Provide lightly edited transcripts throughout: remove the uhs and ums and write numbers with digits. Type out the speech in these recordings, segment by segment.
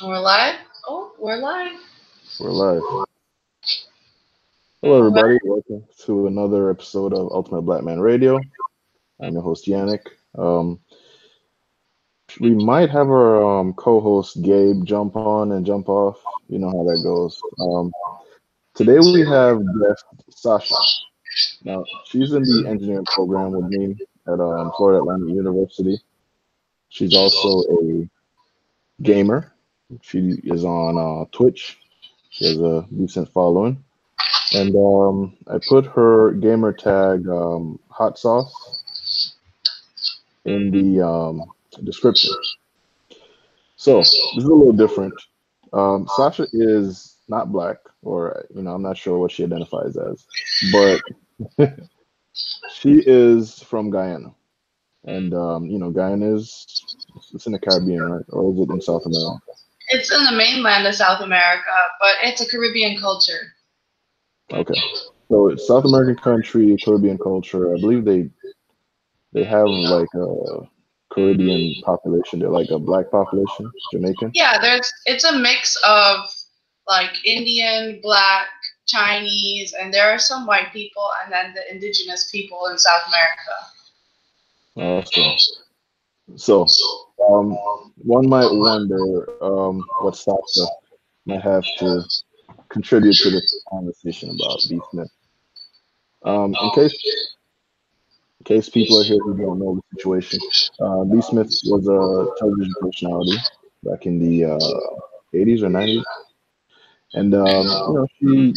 We're live. Oh, we're live. We're live. Hello, All right. everybody. Welcome to another episode of Ultimate Black Man Radio. I'm your host, Yannick. Um, we might have our co-host Gabe jump on and jump off. You know how that goes. Today we have guest Sasha. Now, she's in the engineering program with me at Florida Atlantic University. She's also a gamer. She is on Twitch. She has a decent following. And I put her gamer tag hot sauce in the description. So this is a little different. Sasha is not black, or I'm not sure what she identifies as, but she is from Guyana, and Guyana is it's in the Caribbean, right? Or is it in South America? It's in the mainland of South America, but it's a Caribbean culture. Okay, so it's South American country, Caribbean culture. I believe they have like a Caribbean population. They're like a black population, Jamaican. Yeah, it's a mix of like Indian, Black, Chinese, and there are some white people, and then the indigenous people in South America. Awesome. So, one might wonder what Sasha might have to contribute to this conversation about B. Smith. In case people are here who don't know the situation, B. Smith was a television personality back in the 80s or 90s, and she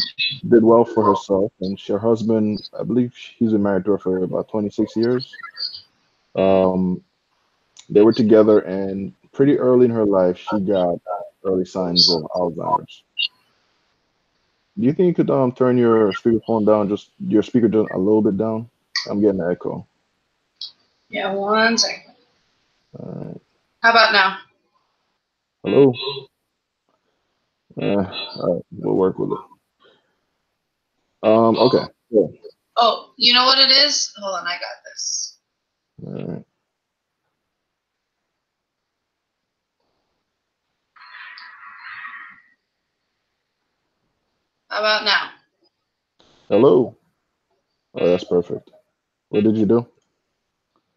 did well for herself. And her husband, I believe, he's been married to her for about 26 years. Um, they were together, and pretty early in her life, she got early signs of Alzheimer's. Do you think you could turn your speakerphone down, just your speaker just a little bit down? I'm getting an echo. Yeah, one second. All right. How about now? Hello. All right, we'll work with it. Okay. Yeah. Oh, you know what it is? Hold on, I got this. All right. How about now? Hello. Oh, that's perfect. What did you do?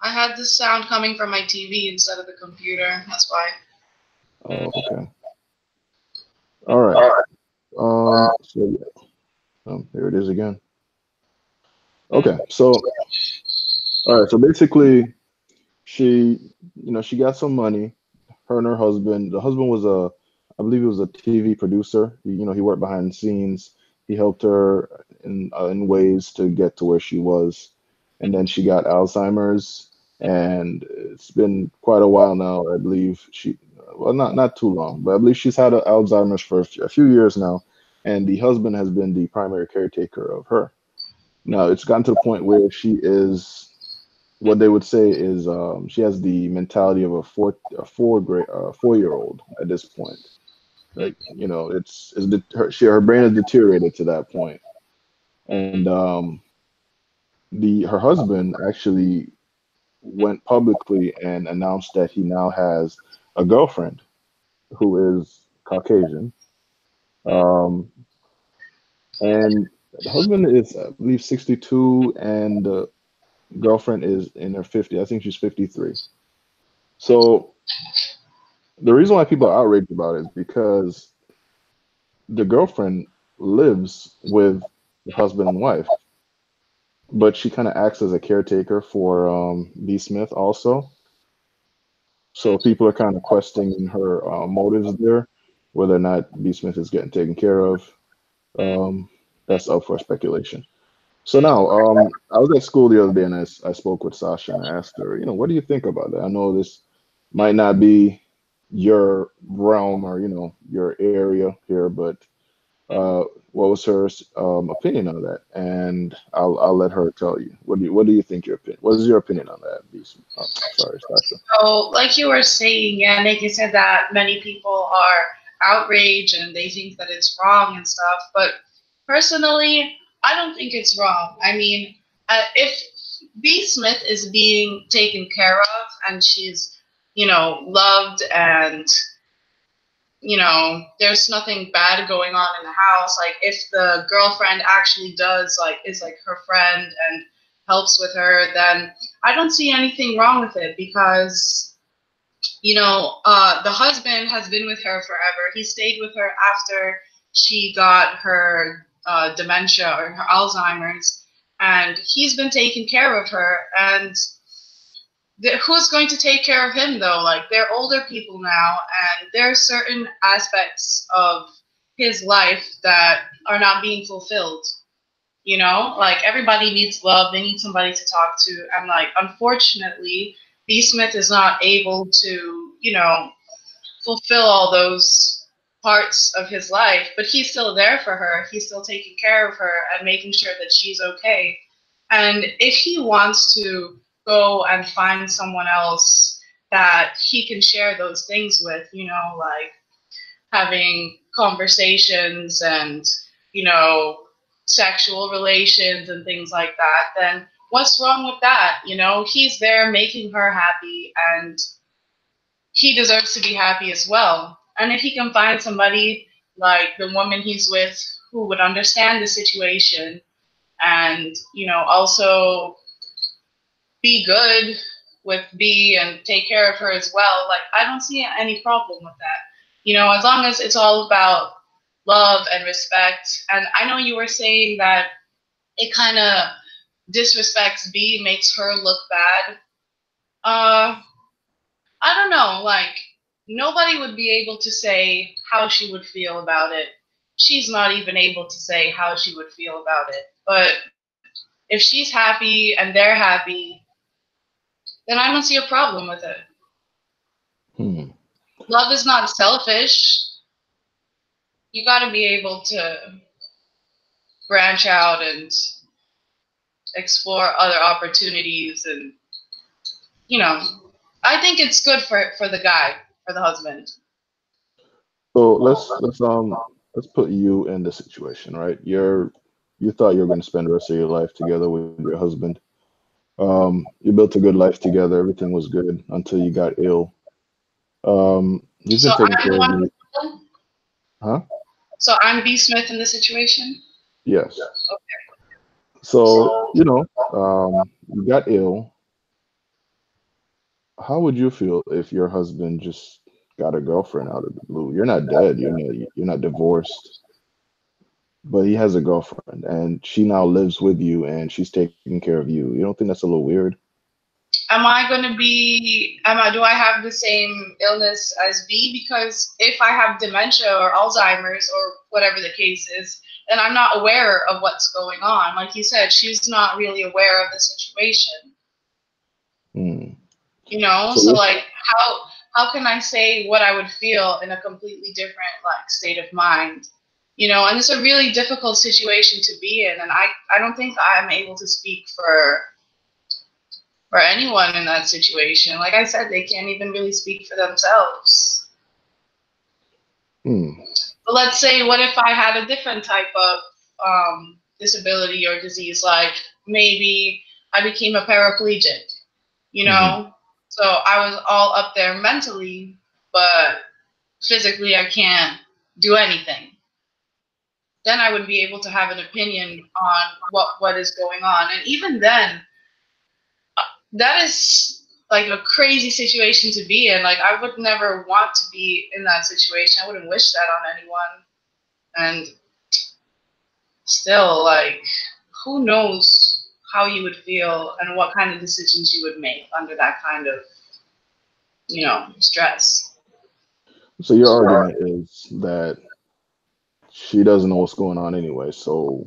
I had this sound coming from my TV instead of the computer. That's why. Oh, okay. All right. So yeah. Here it is again. Okay. So all right. So basically, she, she got some money. Her and her husband. The husband was I believe he was a TV producer. He worked behind the scenes. He helped her in ways to get to where she was, and then she got Alzheimer's, and it's been quite a while now. I believe well, not too long, but I believe she's had Alzheimer's for a few years now, and the husband has been the primary caretaker of her. Now it's gotten to the point where she is what they would say is she has the mentality of a 4-year old at this point. Like her brain has deteriorated to that point, and the her husband actually went publicly and announced that he now has a girlfriend who is Caucasian, um, and the husband is I believe 62, and the girlfriend is in her 50s. I think she's 53. So the reason why people are outraged about it is because the girlfriend lives with the husband and wife, but she kind of acts as a caretaker for B. Smith also. So people are kind of questioning her motives there, whether or not B. Smith is getting taken care of. Um, that's up for speculation. So now, I was at school the other day and I spoke with Sasha and I asked her, what do you think about that? I know this might not be your realm or, your area here, but uh, what was her opinion on that? And I'll let her tell you. What do you think your opinion? What is your opinion on that? Sorry, Sasha. So, like you were saying, yeah, Nick, you said that many people are outraged and they think that it's wrong and stuff. But personally, I don't think it's wrong. I mean, if B. Smith is being taken care of and she's, loved and you know, there's nothing bad going on in the house. Like if the girlfriend actually does like is like her friend and helps with her, then I don't see anything wrong with it because you know, the husband has been with her forever. He stayed with her after she got her dementia or her Alzheimer's, and he's been taking care of her. And who's going to take care of him though? Like they're older people now, and there are certain aspects of his life that are not being fulfilled. You know, like everybody needs love. They need somebody to talk to. And like, unfortunately, B. Smith is not able to, you know, fulfill all those parts of his life, but he's still there for her. He's still taking care of her and making sure that she's okay. And if he wants to go and find someone else that he can share those things with, you know, like having conversations and, you know, sexual relations and things like that, then what's wrong with that? You know, he's there making her happy and he deserves to be happy as well. And if he can find somebody like the woman he's with who would understand the situation and, you know, also be good with B and take care of her as well, like I don't see any problem with that. You know, as long as it's all about love and respect. And I know you were saying that it kind of disrespects B, makes her look bad. I don't know, like nobody would be able to say how she would feel about it. She's not even able to say how she would feel about it. But if she's happy and they're happy, then I don't see a problem with it. Hmm. Love is not selfish. You got to be able to branch out and explore other opportunities, and you know, I think it's good for the guy, for the husband. So let's put you in the situation, right? You thought you were going to spend the rest of your life together with your husband. You built a good life together. Everything was good until you got ill. He's So been taking I'm the care of one. you, huh? So I'm B. Smith in this situation. Yes. Okay. So, you got ill. How would you feel if your husband just got a girlfriend out of the blue? You're not dead. You're not divorced, but he has a girlfriend, and she now lives with you, and she's taking care of you. You don't think that's a little weird? Am I going to be? Do I have the same illness as B? Because if I have dementia or Alzheimer's or whatever the case is, then I'm not aware of what's going on. Like you said, she's not really aware of the situation. Hmm. You know, So so let's like how can I say what I would feel in a completely different like state of mind? You know, and it's a really difficult situation to be in, and I don't think I'm able to speak for anyone in that situation. Like I said, they can't even really speak for themselves. hmm. But let's say, what if I had a different type of disability or disease? Like maybe I became a paraplegic, you Hmm. know? So I was all up there mentally, but physically I can't do anything. Then I would be able to have an opinion on what is going on. And even then, that is like a crazy situation to be in. Like I would never want to be in that situation. I wouldn't wish that on anyone. And still, like, who knows how you would feel and what kind of decisions you would make under that kind of, you know, stress. So your argument is that she doesn't know what's going on anyway. So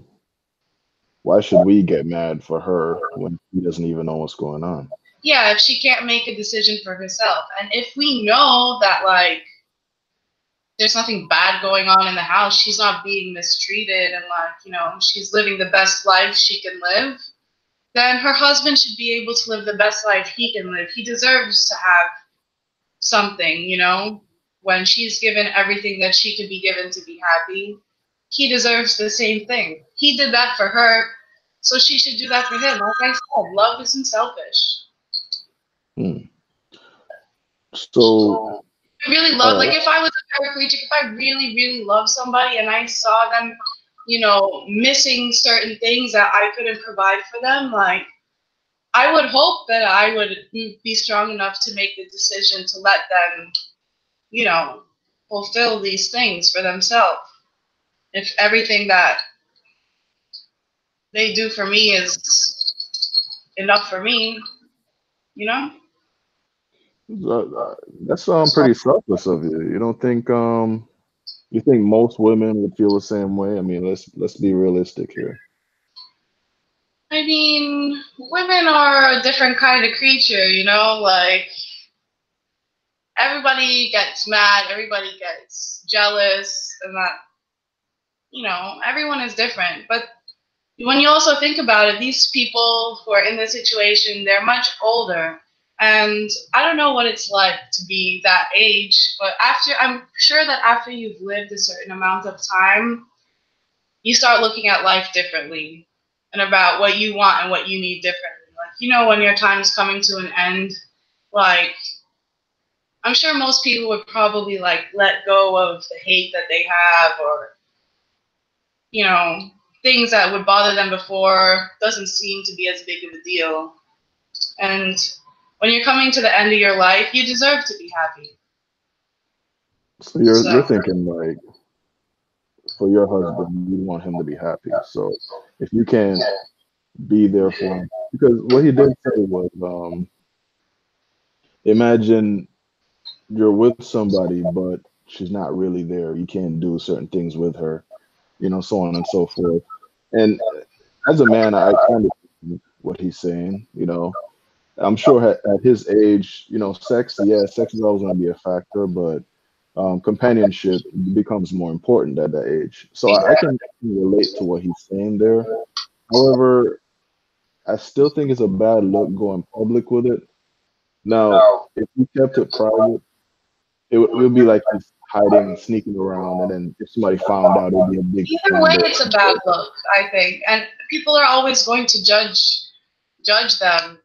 why should we get mad for her when she doesn't even know what's going on? Yeah, if she can't make a decision for herself. And if we know that, like, there's nothing bad going on in the house, she's not being mistreated, and, like, you know, she's living the best life she can live, then her husband should be able to live the best life he can live. He deserves to have something, you know, when she's given everything that she could be given to be happy. He deserves the same thing. He did that for her, so she should do that for him. Like I said, love isn't selfish. Hmm. So I really love, like, if I was a paraplegic, if I really, really love somebody and I saw them, you know, missing certain things that I couldn't provide for them, like, I would hope that I would be strong enough to make the decision to let them, you know, fulfill these things for themselves. If everything that they do for me is enough for me, you know? That's pretty selfless of you. You don't think you think most women would feel the same way? I mean, let's be realistic here. I mean, women are a different kind of creature, you know? Like, everybody gets mad, everybody gets jealous, and that, you know, everyone is different. But when you also think about it, these people who are in this situation, they're much older. And I don't know what it's like to be that age, but I'm sure that after you've lived a certain amount of time, you start looking at life differently and about what you want and what you need differently. Like, you know, when your time's coming to an end, like, I'm sure most people would probably like let go of the hate that they have, or, you know, things that would bother them before doesn't seem to be as big of a deal. And when you're coming to the end of your life, you deserve to be happy. So you're thinking like for your husband, you want him to be happy. So if you can't be there for him, because what he did say was, imagine you're with somebody, but she's not really there. You can't do certain things with her, you know, so on and so forth. And as a man, I kind of what he's saying, you know. I'm sure at his age, you know, sex is always going to be a factor, but companionship becomes more important at that age. So I can relate to what he's saying there. However, I still think it's a bad look going public with it. Now, if he kept it private, it would be like he's hiding, sneaking around, and then if somebody found out, it would be a big Either way, scandal. it's a bad look, I think, and people are always going to judge them.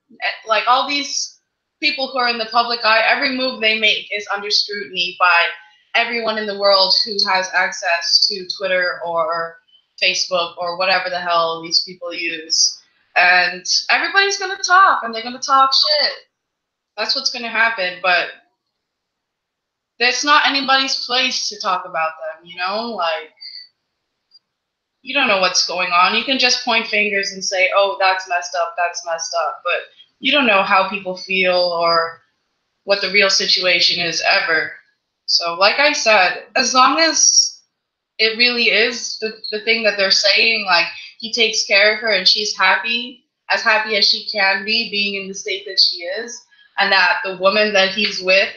Like, all these people who are in the public eye, every move they make is under scrutiny by everyone in the world who has access to Twitter or Facebook or whatever the hell these people use. And everybody's going to talk, and they're going to talk shit. That's what's going to happen, but that's not anybody's place to talk about them, you know? Like, you don't know what's going on. You can just point fingers and say, oh, that's messed up, but you don't know how people feel or what the real situation is ever. So, like I said, as long as it really is the thing that they're saying, like, he takes care of her and she's happy as she can be, being in the state that she is, and that the woman that he's with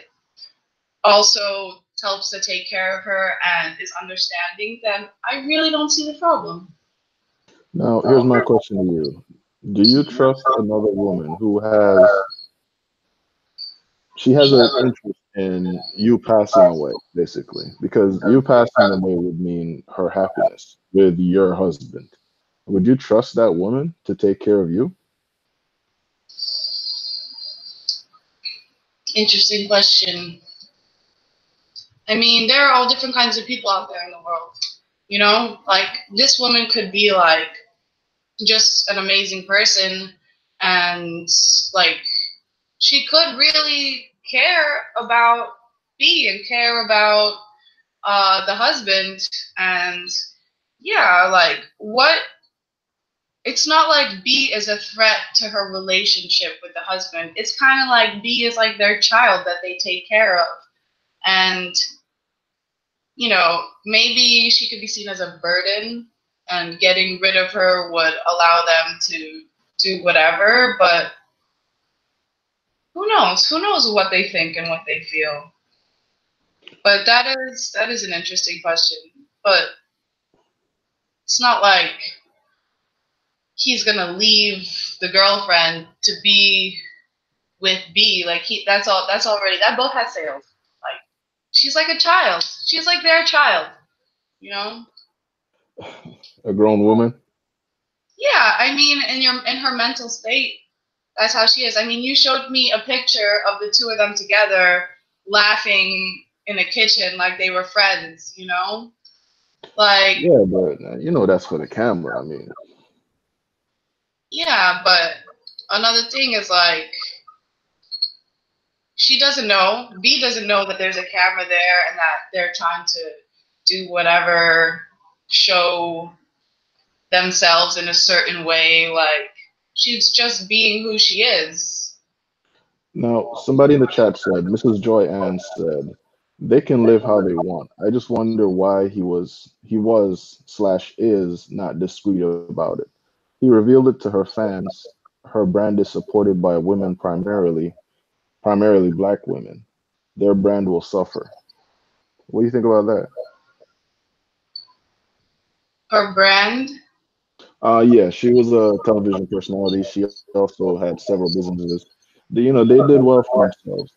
also helps to take care of her and is understanding, then I really don't see the problem. Now, here's my question to you. Do you trust another woman who she has an interest in you passing away, basically? Because you passing away would mean her happiness with your husband. Would you trust that woman to take care of you? Interesting question. I mean, there are all different kinds of people out there in the world. You know, like, this woman could be like just an amazing person, and like, she could really care about B and care about the husband. And yeah, like, what, it's not like B is a threat to her relationship with the husband. It's kind of like B is like their child that they take care of. And, you know, maybe she could be seen as a burden, and getting rid of her would allow them to do whatever. But who knows? Who knows what they think and what they feel? But that is an interesting question. But it's not like he's gonna leave the girlfriend to be with B. Like, that's all. That's already, that boat has sailed. Like, she's like a child. She's like their child. You know. A grown woman? Yeah, I mean, in her mental state, that's how she is. I mean, you showed me a picture of the two of them together laughing in the kitchen like they were friends, you know? Like, Yeah, but you know that's for the camera. I mean, yeah, but another thing is like she doesn't know, B doesn't know that there's a camera there and that they're trying to do whatever, show themselves in a certain way. Like, she's just being who she is. now somebody in the chat said, Mrs. Joy Ann said, they can live how they want. I just wonder why he was slash is not discreet about it. He revealed it to her fans. Her brand is supported by women primarily black women. Their brand will suffer. What do you think about that? Her brand. Yeah, she was a television personality. She also had several businesses. They did well for themselves.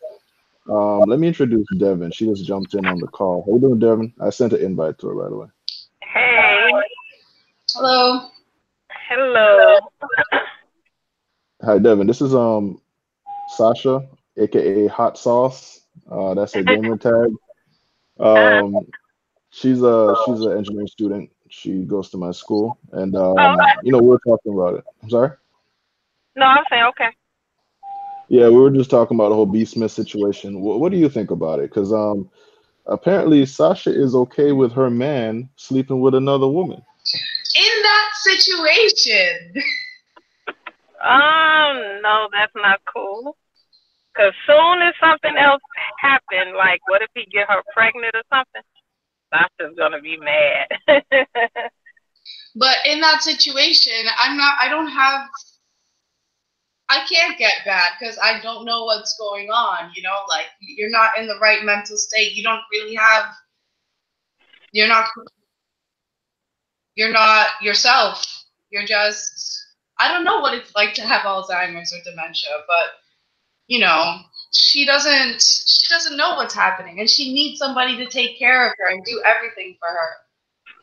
Let me introduce Devin. She just jumped in on the call. How you doing, Devin? I sent an invite to her, by the way. Hey, Hello. hello. Hi, Devin. This is Sasha, aka Hot Sauce. That's her gamer tag. Uh, Um, she's an engineering student. She goes to my school, and oh, we're talking about it. I'm sorry. no, I'm saying okay. Yeah, we were just talking about the whole B Smith situation. What do you think about it? Because apparently Sasha is okay with her man sleeping with another woman. In that situation. No, that's not cool. Cause soon as something else happen, like what if he get her pregnant or something? Sasha's gonna be mad. But in that situation, I can't get mad because I don't know what's going on, you know? Like, you're not in the right mental state. You don't really have, you're not, you're not yourself. You're just, I don't know what it's like to have Alzheimer's or dementia, but, you know, she doesn't know what's happening and she needs somebody to take care of her and do everything for her.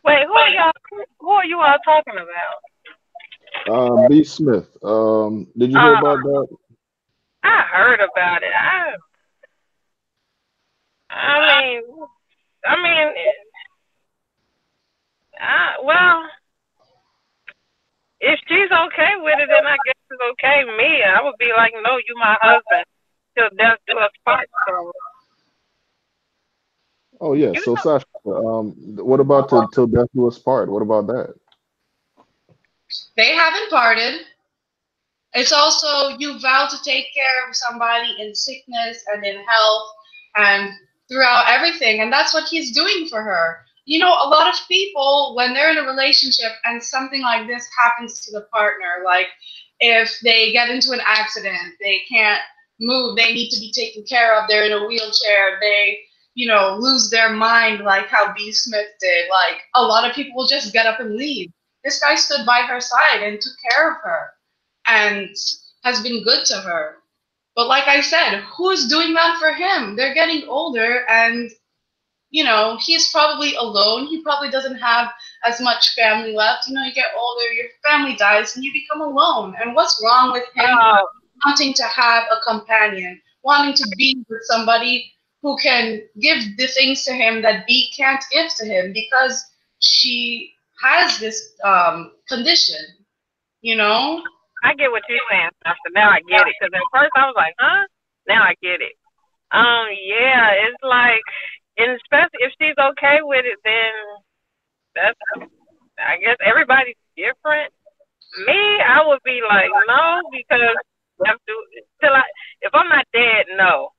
Wait, who are you all talking about? B Smith. Did you hear Uh, about that? I heard about it. I mean, I mean, well, if she's okay with it, then I guess it's okay. Me, I would be like, no, you my husband till death do us part. So Oh yeah. you So know, Sasha, what about till death do us part? What about that? They haven't parted. It's also you vow to take care of somebody in sickness and in health and throughout everything. And that's what he's doing for her. You know, a lot of people, when they're in a relationship and something like this happens to the partner, like if they get into an accident, they can't move, they need to be taken care of, they're in a wheelchair, they, lose their mind like how B. Smith did. Like a lot of people will just get up and leave. This guy stood by her side and took care of her and has been good to her. But like I said, who's doing that for him? They're getting older and he's probably alone. He probably doesn't have as much family left. You get older, your family dies, and you become alone. And what's wrong with him uh, wanting to have a companion, wanting to be with somebody who can give the things to him that B can't give to him because she has this condition, you know? I get what you're saying, Sasha. Now I get it. Because at first I was like, huh? Now I get it. Yeah, it's like, and especially if she's okay with it, then that's, I guess everybody's different. Me, I would be like, no, because I have to, if I'm not dead, no.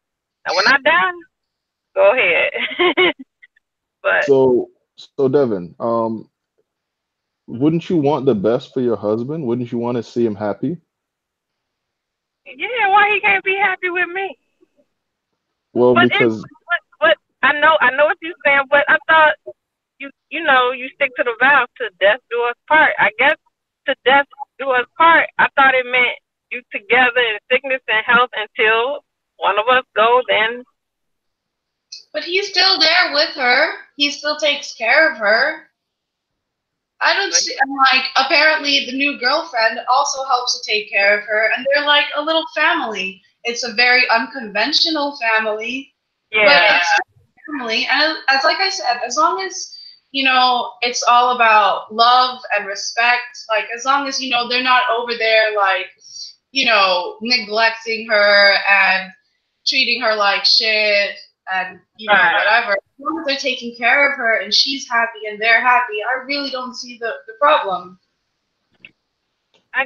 Now when I die, go ahead. But So Devin, wouldn't you want the best for your husband? Wouldn't you want to see him happy? yeah, why he can't be happy with me? Well, But it, because but I know what you're saying. But I thought you stick to the vow to death do us part. I guess to death do us part. I thought it meant you together in sickness and health until one of us go. Then But he's still there with her. He still takes care of her. I don't see, and like, apparently the new girlfriend also helps to take care of her, and they're like a little family. It's a very unconventional family, but yeah, family. And as like I said, as long as it's all about love and respect. Like as long as they're not over there like neglecting her and treating her like shit and whatever. As long as they're taking care of her and she's happy and they're happy, I really don't see the problem. Yeah.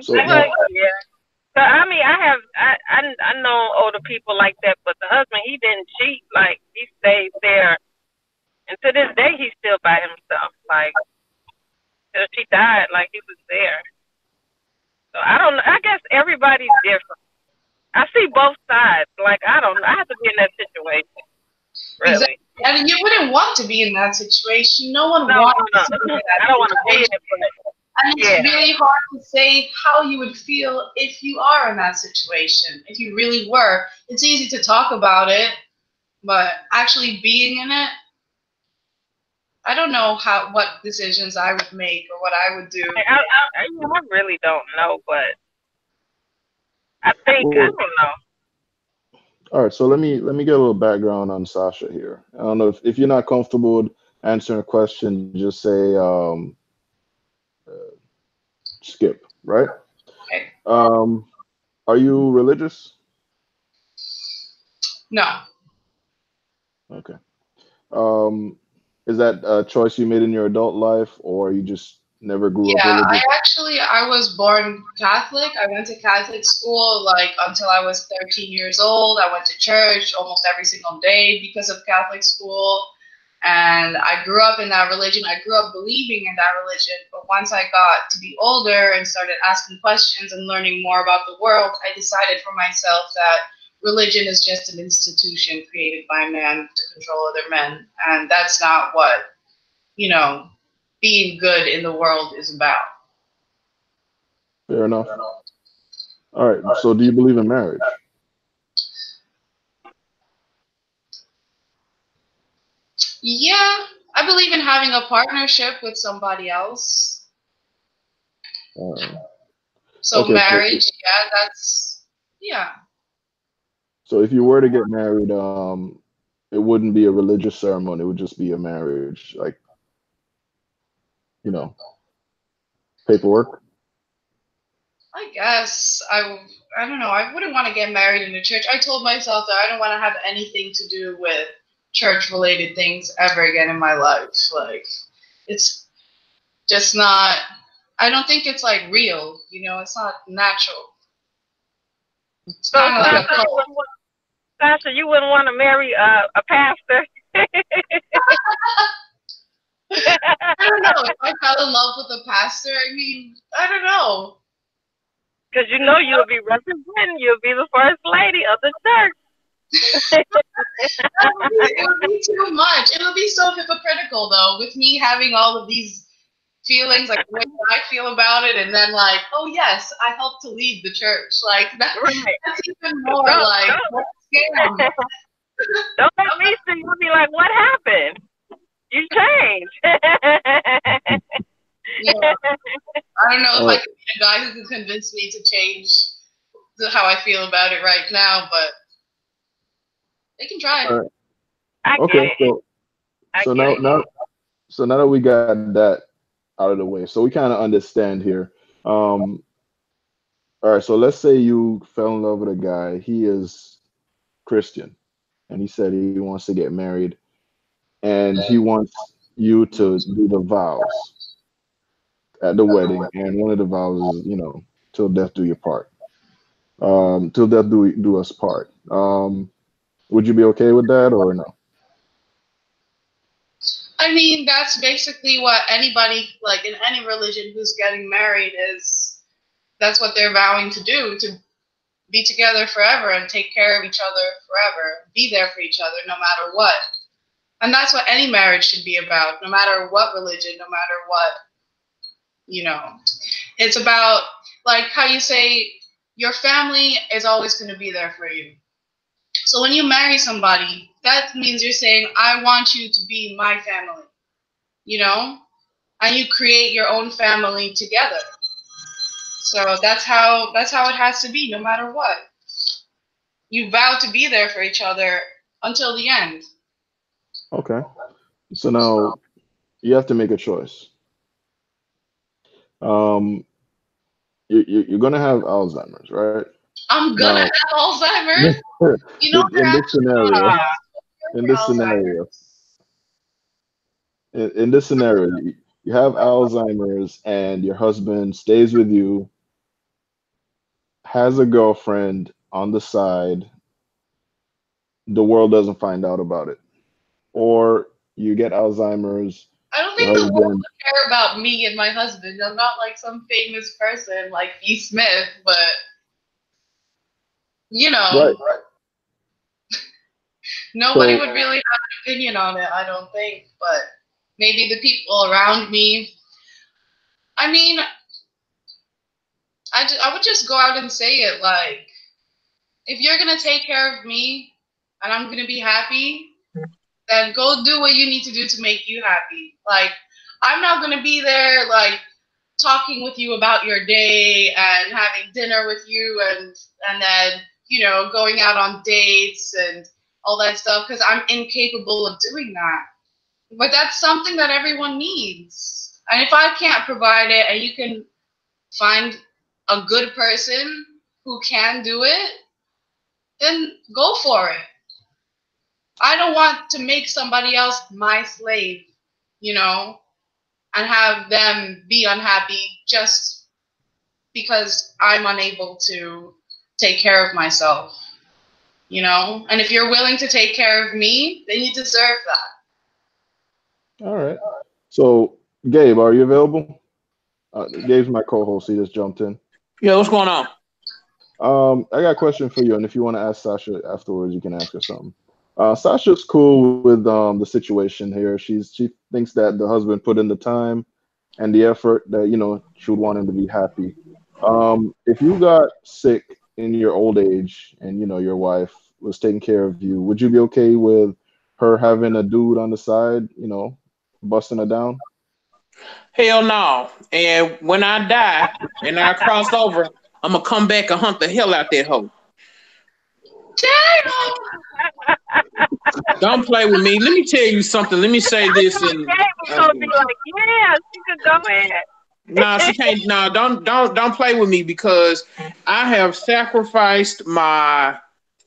So I mean, I know older people like that, but the husband, he didn't cheat. Like he stayed there, and to this day he's still by himself. Like till she died, like he was there. So I don't know. I guess everybody's different. I see both sides. Like I have to be in that situation. Really. Exactly. I mean, you wouldn't want to be in that situation. No one wants to be in that I don't want to be in it, but and it's really hard to say how you would feel if you are in that situation. If you really were, it's easy to talk about it, but actually being in it, I don't know what decisions I would make or what I would do. I really don't know, but I think I don't know. All right, so let me get a little background on Sasha here. I don't know if you're not comfortable with answering a question, just say skip, right? Okay. Are you religious? No. Okay. Is that a choice you made in your adult life, or you just never grew up religious? Yeah, I was born Catholic. I went to Catholic school like until I was 13 years old. I went to church almost every single day because of Catholic school. And I grew up in that religion. I grew up believing in that religion. But once I got to be older and started asking questions and learning more about the world, I decided for myself that religion is just an institution created by man to control other men. And that's not what, being good in the world is about. Fair enough. All right. So do you believe in marriage? Yeah, I believe in having a partnership with somebody else. So okay, marriage, yeah. So if you were to get married, it wouldn't be a religious ceremony. It would just be a marriage, like, paperwork. I guess I don't know. I wouldn't want to get married in a church. I told myself that I don't want to have anything to do with church-related things ever again in my life. Like, it's just not. I don't think it's like real. It's not natural. It's kind of like a cult. Sasha, you wouldn't want to marry a pastor. I don't know. If I fell in love with a pastor, I mean, I don't know. Because you'll be representing, you'll be the first lady of the church. It would be too much. It would be so hypocritical, though, with me having all of these feelings, like the way I feel about it, and then like, oh yes, I helped to lead the church. Like that's even more like scam. Don't let me see. You'll be like, what happened? You changed. Yeah. I don't know if I can be a guy who can convince me to change how I feel about it right now, but they can try. Okay, so now that we got that out of the way, so we kind of understand here. All right, so let's say you fell in love with a guy. He is Christian, and he said he wants to get married, and he wants you to do the vows at the wedding, and one of the vows is, till death do your part. Till death do us part. Would you be okay with that or no? I mean, that's basically what anybody, like in any religion who's getting married, that's what they're vowing to do, to be together forever and take care of each other forever, be there for each other no matter what. And that's what any marriage should be about, no matter what religion, no matter what, It's about, like how you say, your family is always going to be there for you. So when you marry somebody, that means you're saying, I want you to be my family, and you create your own family together. So that's how it has to be, no matter what. You vow to be there for each other until the end. Okay. So now you have to make a choice. Um, you're gonna have Alzheimer's, right? I'm gonna Now, have Alzheimer's. You know, in this perhaps scenario, in for this Alzheimer's. scenario, in this scenario, you have Alzheimer's and your husband stays with you, has a girlfriend on the side, the world doesn't find out about it. Or you get Alzheimer's, I don't your think the world husband, would care about me and my husband. I'm not like some famous person like E. Smith, but you right? know, nobody So, would really have an opinion on it, I don't think. But maybe the people around me. I mean, I would just go out and say it. Like, if you're gonna take care of me and I'm gonna be happy, then go do what you need to do to make you happy. Like, I'm not gonna be there like talking with you about your day and having dinner with you and then going out on dates and all that stuff because I'm incapable of doing that. But that's something that everyone needs. And if I can't provide it and you can find a good person who can do it, then go for it. I don't want to make somebody else my slave, you know, and have them be unhappy just because I'm unable to take care of myself. And if you're willing to take care of me, then you deserve that. all right. So, Gabe, are you available? Gabe's my co-host. He just jumped in. Yeah, what's going on? I got a question for you, and if you want to ask Sasha afterwards, you can ask her something. Sasha's cool with the situation here. She thinks that the husband put in the time and the effort that she would want him to be happy. If you got sick in your old age and your wife was taking care of you, would you be okay with her having a dude on the side, busting her down? Hell no. And when I die and I cross over, I'm gonna come back and hunt the hell out that hoe. Damn! Don't play with me. Let me tell you something. Let me say this. And Gabe was gonna be like, yeah, she could go ahead. no, she can't. No, don't play with me because I have sacrificed my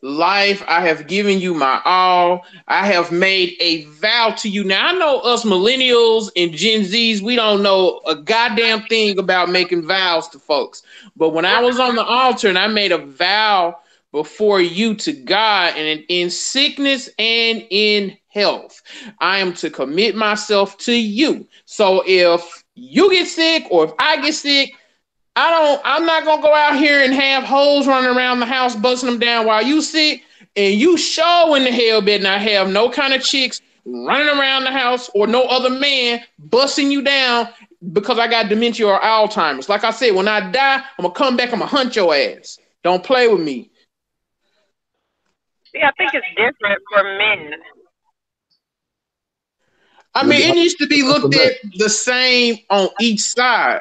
life. I have given you my all. I have made a vow to you. Now I know us millennials and Gen Zs, we don't know a goddamn thing about making vows to folks. But when I was on the altar and I made a vow before you to God, and in sickness and in health, I am to commit myself to you. So if you get sick or if I get sick, I'm not gonna go out here and have hoes running around the house busting them down while you sick, and you sure in the hell better not have no kind of chicks running around the house or no other man busting you down because I got dementia or Alzheimer's. Like I said, when I die, I'm gonna come back, I'm gonna hunt your ass. Don't play with me. See, I think it's different for men. I mean, it needs to be looked at the same on each side.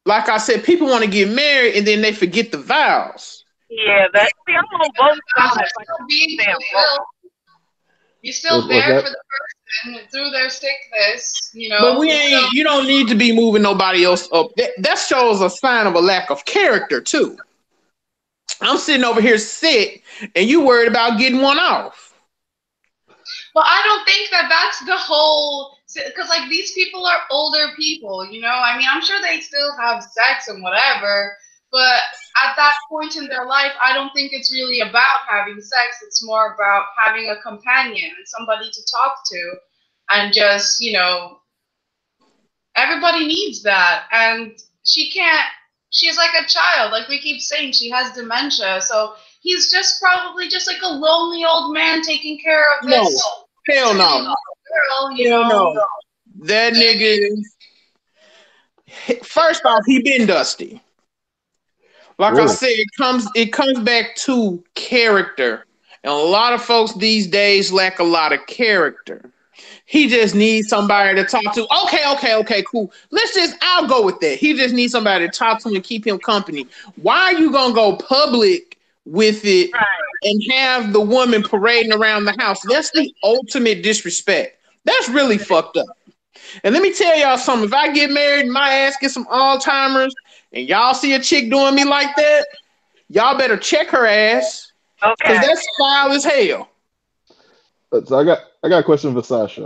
Like I said, people want to get married and then they forget the vows. Yeah, I'm on both sides. You're still there for the person through their sickness, But you don't need to be moving nobody else up. That shows a sign of a lack of character too. I'm sitting over here sick and you worried about getting one off. Well, I don't think that's the whole, because like these people are older people, I mean, I'm sure they still have sex and whatever, but at that point in their life, I don't think it's really about having sex. It's more about having a companion and somebody to talk to, and just, everybody needs that. And she's like a child, like we keep saying, she has dementia, so he's just probably just like a lonely old man taking care of this. Hell no. Girl, no. That nigga, first off, he been dusty. Like I said, it comes back to character. And a lot of folks these days lack a lot of character. He just needs somebody to talk to. Okay, cool. I'll go with that. He just needs somebody to talk to and keep him company. Why are you going to go public with it Right. and have the woman parading around the house. That's the ultimate disrespect. That's really fucked up. And let me tell y'all something. If I get married and my ass gets some Alzheimer's and y'all see a chick doing me like that, y'all better check her ass because Okay. that's foul as hell. So I got a question for Sasha.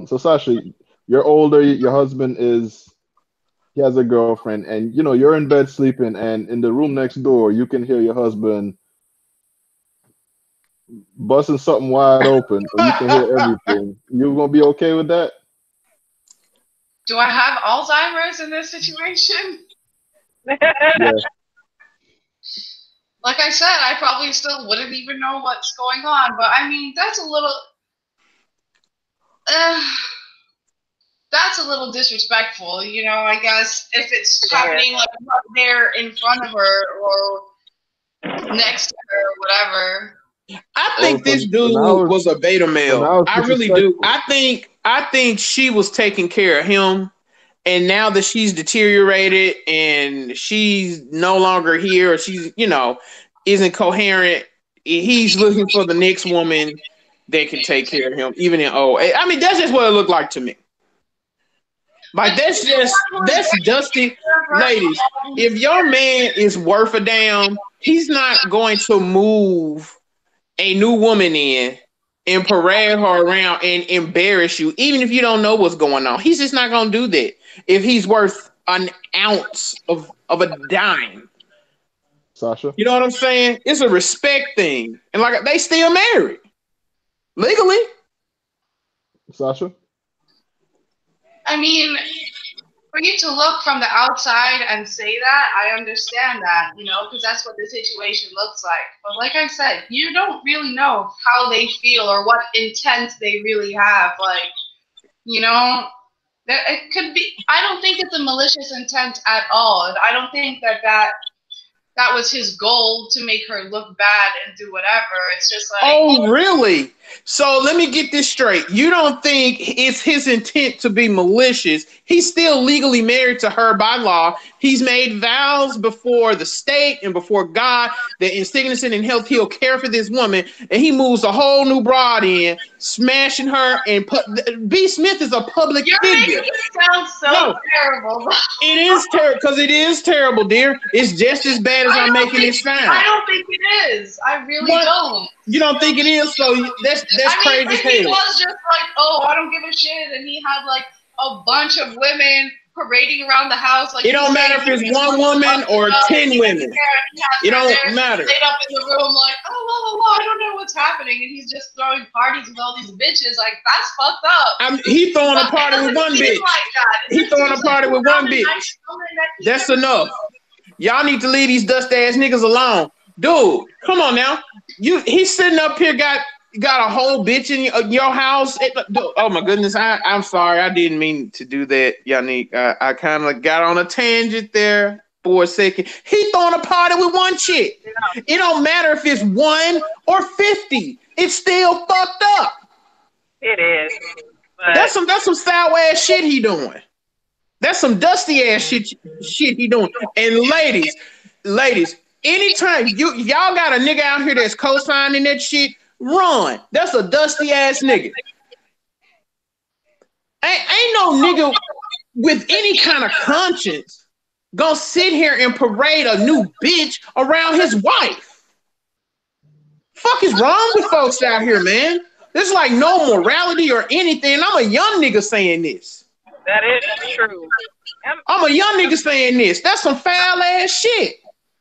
So Sasha, you're older. Your husband he has a girlfriend, and you know you're in bed sleeping, and in the room next door you can hear your husband busting something wide open, and you can hear everything. You gonna be okay with that? Do I have Alzheimer's in this situation? Yeah. Like I said, I probably still wouldn't even know what's going on. But I mean, that's a little disrespectful, you know. I guess if it's happening like right there in front of her or next to her or whatever. I think this dude was a beta male. I really do. I think she was taking care of him, and now that she's deteriorated and she's no longer here, or she's, you know, isn't coherent, he's looking for the next woman that can take care of him, even in old age. I mean, that's just what it looked like to me. Like that's dusty. Ladies, if your man is worth a damn, he's not going to move a new woman in and parade her around and embarrass you, even if you don't know what's going on. He's just not going to do that if he's worth an ounce of a dime. Sasha? You know what I'm saying? It's a respect thing. And like they still married. Legally. Sasha? I mean, for you to look from the outside and say that, I understand that, you know, because that's what the situation looks like. But like I said, you don't really know how they feel or what intent they really have. Like, you know, it could be, I don't think it's a malicious intent at all. I don't think that was his goal, to make her look bad and do whatever. It's just like, oh, really? So let me get this straight. You don't think it's his intent to be malicious? He's still legally married to her by law. He's made vows before the state and before God that in sickness and in health he'll care for this woman, and he moves a whole new broad in, smashing her. And B. Smith is a public you're figure. making it sound so terrible. It is terrible because it is terrible, dear. It's just as bad as I'm making it sound. I don't think it is. I really don't. You don't think it is? So that's crazy as hell. He was just like, oh, I don't give a shit, and he had like a bunch of women parading around the house. Like, it don't matter if it's one woman or 10 women. It don't matter. Stayed up in the room like, oh, I don't know what's happening, and he's just throwing parties with all these bitches. Like, that's fucked up. He throwing a party with one bitch. He throwing a party with one bitch. That's enough. Y'all need to leave these dust ass niggas alone, dude. Come on now. He's sitting up here, got a whole bitch in your house. Oh my goodness, I'm sorry, I didn't mean to do that, Yannick. I kind of got on a tangent there for a second. He throwing a party with one chick. It don't matter if it's 1 or 50. It's still fucked up. It is. But That's some sour ass shit he doing. That's some dusty ass shit he doing. And ladies, anytime y'all got a nigga out here that's co-signing that shit, run. That's a dusty ass nigga. Ain't no nigga with any kind of conscience gonna sit here and parade a new bitch around his wife. Fuck is wrong with folks out here, man? There's like no morality or anything. I'm a young nigga saying this. that is true. I'm a young nigga saying this. That's some foul ass shit.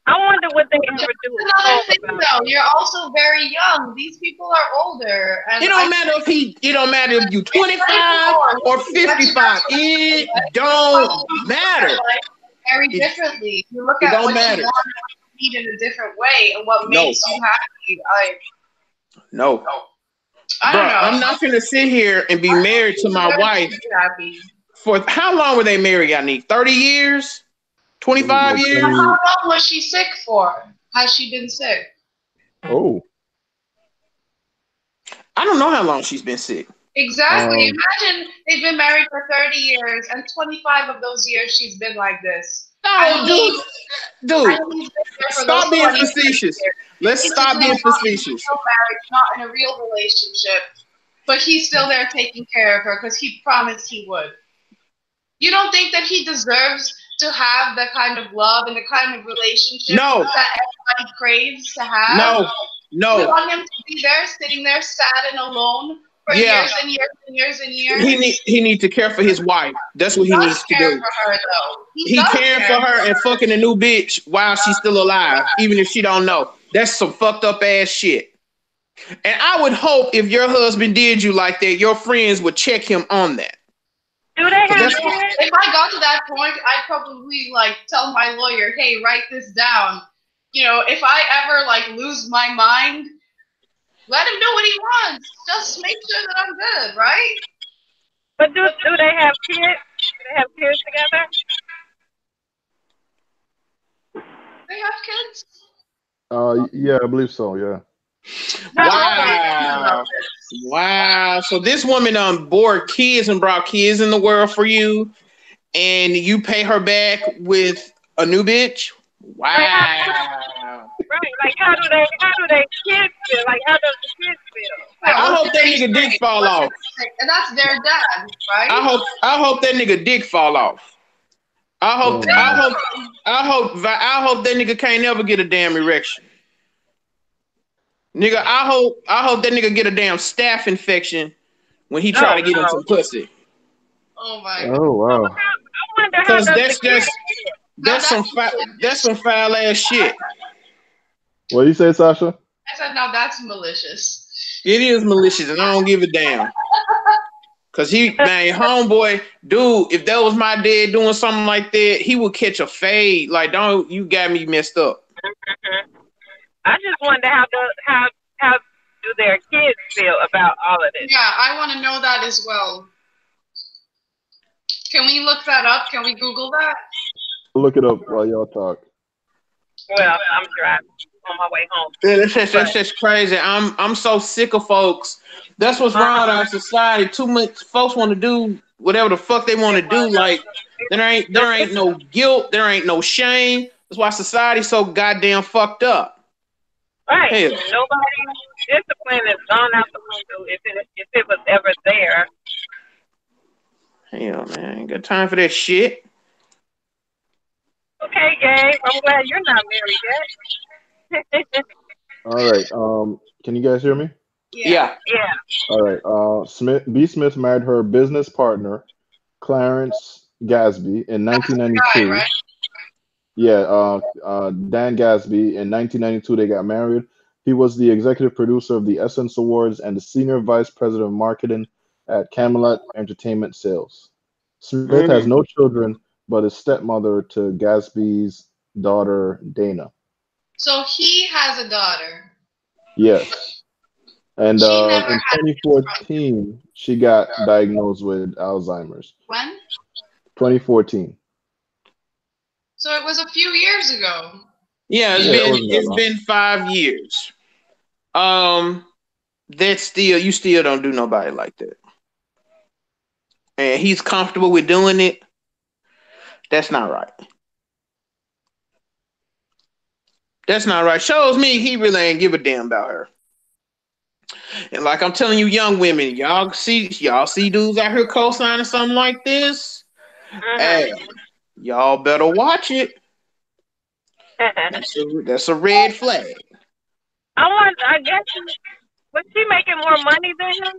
I wonder what they ever do. Another thing, though, you're also very young. These people are older. And It don't matter if you 25 or 55. It don't matter. Very differently. You look at what you want to eat in a different way and what makes you happy. No. I don't know. I'm not gonna sit here and be married to my wife. For how long were they married, Yannick? 30 years? 25 years? How long was she sick for? Has she been sick? Oh. I don't know how long she's been sick. Exactly. Imagine they've been married for 30 years and 25 of those years she's been like this. No, dude. I mean, he's been there for Stop those being 20 facetious. years. Let's He's stop just being not facetious. in a real marriage, not in a real relationship, but he's still there taking care of her because he promised he would. You don't think that he deserves to have the kind of love and the kind of relationship that everybody craves to have? No. You want him to be there, sitting there, sad and alone for years and years and years and years? He needs to care for his wife. That's what he needs to do. For her, though. He caring for her and fucking a new bitch while she's still alive, even if she don't know. That's some fucked up ass shit. And I would hope if your husband did you like that, your friends would check him on that. Do they have kids? If I got to that point, I'd probably like tell my lawyer, hey, write this down. You know, if I ever like lose my mind, let him do what he wants. Just make sure that I'm good, right? But do they have kids? Do they have kids together? They have kids? Yeah, I believe so. Yeah. Wow. So this woman bore kids and brought kids in the world for you, and you pay her back with a new bitch? Wow. Right. Like how do they kids feel? Like how does the kids feel? Like, I hope that nigga dick fall off. And that's their dad, right? I hope that nigga dick fall off. I hope that nigga can't never get a damn erection. Nigga, I hope that nigga get a damn staph infection when he try to get him some pussy. Oh my God. Oh wow. I wonder how Because that's some foul ass shit. What do you say, Sasha? I said, now that's malicious. It is malicious, and I don't give a damn. Cause homeboy, dude, if that was my dad doing something like that, he would catch a fade. Like, you got me messed up. I just wonder how do their kids feel about all of this? Yeah, I want to know that as well. Can we look that up? Can we Google that? Look it up while y'all talk. Well, I'm driving on my way home. Yeah, that's just crazy. I'm so sick of folks. That's what's wrong with our society. Too much folks want to do whatever the fuck they want to do. Like there ain't no guilt. There ain't no shame. That's why society's so goddamn fucked up. Right. Hell. Nobody's discipline has gone out the window if it was ever there. Hell, man, ain't got time for that shit. Okay, Gabe. I'm glad you're not married yet. All right. Can you guys hear me? Yeah. All right. B. Smith married her business partner, Clarence Gadsby, in 1992. Guy, right? Yeah, Dan Gadsby. In 1992, they got married. He was the executive producer of the Essence Awards and the senior vice president of marketing at Camelot Entertainment Sales. Smith has no children, but is stepmother to Gadsby's daughter, Dana. So he has a daughter. Yes. And in 2014, she got diagnosed with Alzheimer's. When? 2014. So it was a few years ago. Yeah, it's been 5 years. You still don't do nobody like that. And he's comfortable with doing it. That's not right. That's not right. Shows me he really ain't give a damn about her. And like I'm telling you, young women, y'all see dudes out here co-signing something like this. Hey, y'all better watch it. That's a red flag. I guess was she making more money than him?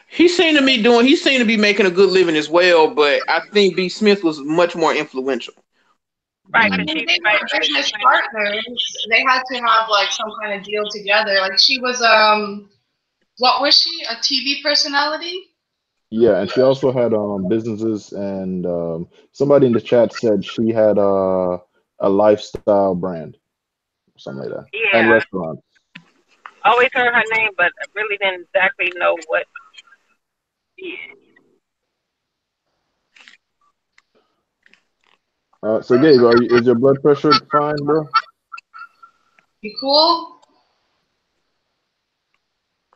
He seemed to be making a good living as well, but I think B. Smith was much more influential. Right. I mean, they were business partners. They had to have like some kind of deal together. Like she was what was she? A TV personality? Yeah, and she also had businesses, and somebody in the chat said she had a lifestyle brand, something like that, and restaurants. Always heard her name, but I really didn't exactly know what she is. So Gabe, is your blood pressure fine, bro? You cool?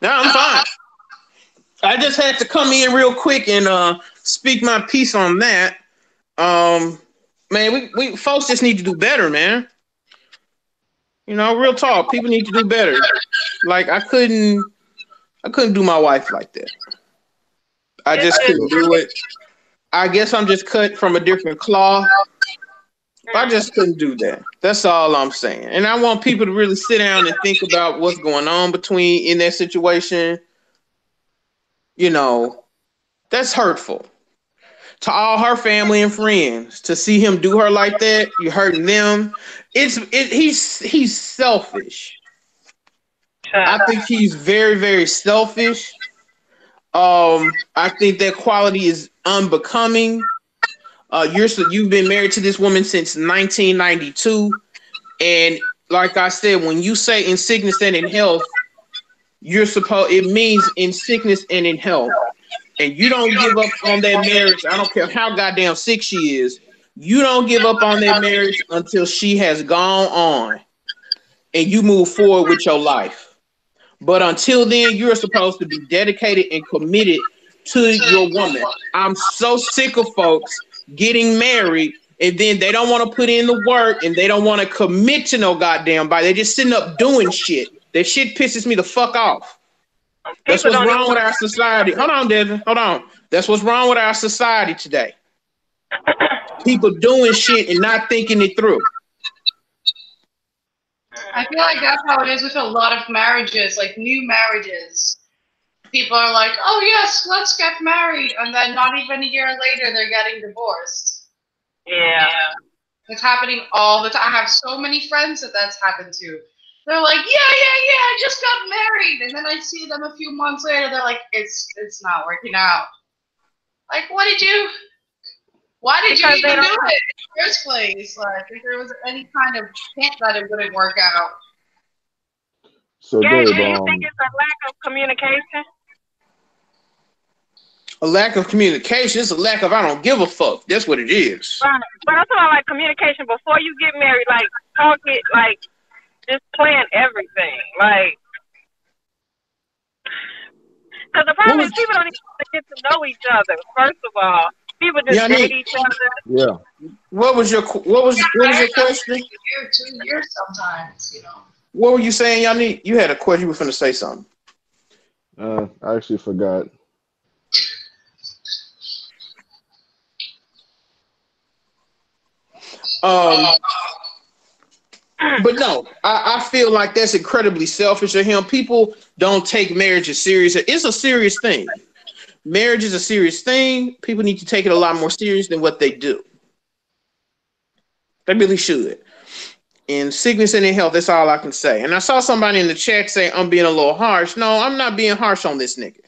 No, I'm fine. I just had to come in real quick and speak my piece on that. man, we folks just need to do better, man. You know, real talk. People need to do better. Like I couldn't do my wife like that. I just couldn't do it. I guess I'm just cut from a different cloth. I just couldn't do that. That's all I'm saying. And I want people to really sit down and think about what's going on in that situation. You know, that's hurtful to all her family and friends. To see him do her like that, you're hurting them. He's selfish. I think he's very, very selfish. I think that quality is unbecoming. You've been married to this woman since 1992, and like I said, when you say in sickness and in health, it means in sickness and in health, and you don't give up on that marriage. I don't care how goddamn sick she is. You don't give up on that marriage until she has gone on, and you move forward with your life. But until then, you're supposed to be dedicated and committed to your woman. I'm so sick of folks getting married and then they don't want to put in the work and they don't want to commit to no goddamn body. They're just sitting up doing shit. That shit pisses me the fuck off. That's what's wrong with our society. Hold on, Desmond. Hold on. That's what's wrong with our society today. People doing shit and not thinking it through. I feel like that's how it is with a lot of marriages, like new marriages. People are like, oh yes, let's get married. And then not even a year later, they're getting divorced. Yeah. It's happening all the time. I have so many friends that's happened to. They're like, yeah, I just got married. And then I see them a few months later, they're like, it's not working out. Like, why did you even do it in the first place? Like, if there was any kind of hint that it wouldn't work out. So, Gary, Dave, do you think it's a lack of communication? A lack of communication. It's a lack of I don't give a fuck. That's what it is. Right. But I'm talking about like communication before you get married. Like talk it, like just plan everything. Like, because the problem is people don't even get to know each other. First of all, people just date each other. Yeah. What was your question? 2 years sometimes, you know. What were you saying, Yannick? You had a question. You were finna say something. I actually forgot. But no, I feel like that's incredibly selfish of him. People don't take marriage as serious. It's a serious thing. Marriage is a serious thing. People need to take it a lot more serious than what they do. They really should. In sickness and in health, that's all I can say. And I saw somebody in the chat say I'm being a little harsh. No, I'm not being harsh on this nigga.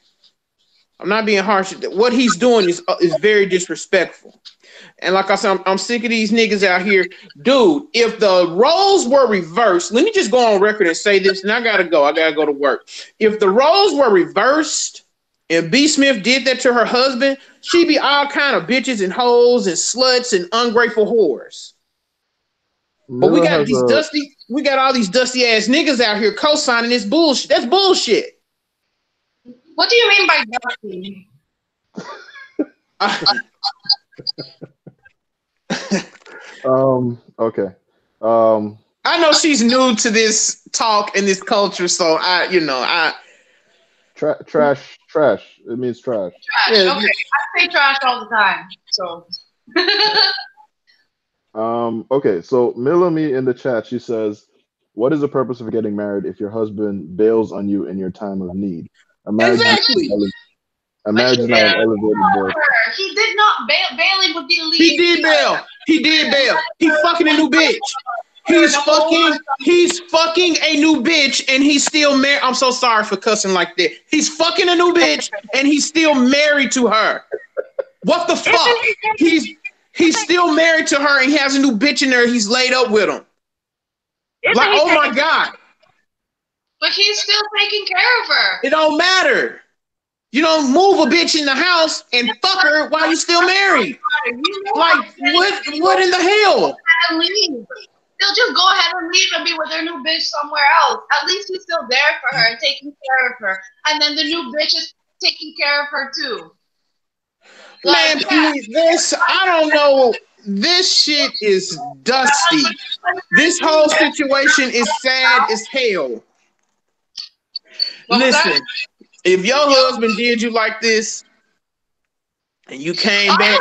I'm not being harsh. What he's doing is very disrespectful. And like I said, I'm sick of these niggas out here. Dude, if the roles were reversed, let me just go on record and say this, and I gotta go to work. If the roles were reversed and B. Smith did that to her husband, she'd be all kind of bitches and hoes and sluts and ungrateful whores. But we got all these dusty ass niggas out here co-signing this bullshit. That's bullshit. What do you mean by dusty? Okay. I know she's new to this talk and this culture, so trash. It means trash. Yeah. Okay, I say trash all the time. So. Okay. So Milami in the chat, she says, "What is the purpose of getting married if your husband bails on you in your time of need? A marriage exactly. A marriage is not an elevated board." He did not bail. Bailing would be the lead. He did bail. He's fucking a new bitch. He's fucking a new bitch and he's still married. I'm so sorry for cussing like that. He's fucking a new bitch and he's still married to her. What the fuck? He's still married to her and he has a new bitch in there. He's laid up with him. Like, oh my God. But he's still taking care of her. It don't matter. You don't move a bitch in the house and fuck her while you're still married. Like, what in the hell? They'll just go ahead and leave and be with their new bitch somewhere else. At least he's still there for her and taking care of her. And then the new bitch is taking care of her too. Man, please, I don't know. this shit is dusty. This whole situation is sad as hell. Listen, if your husband did you like this and you came back,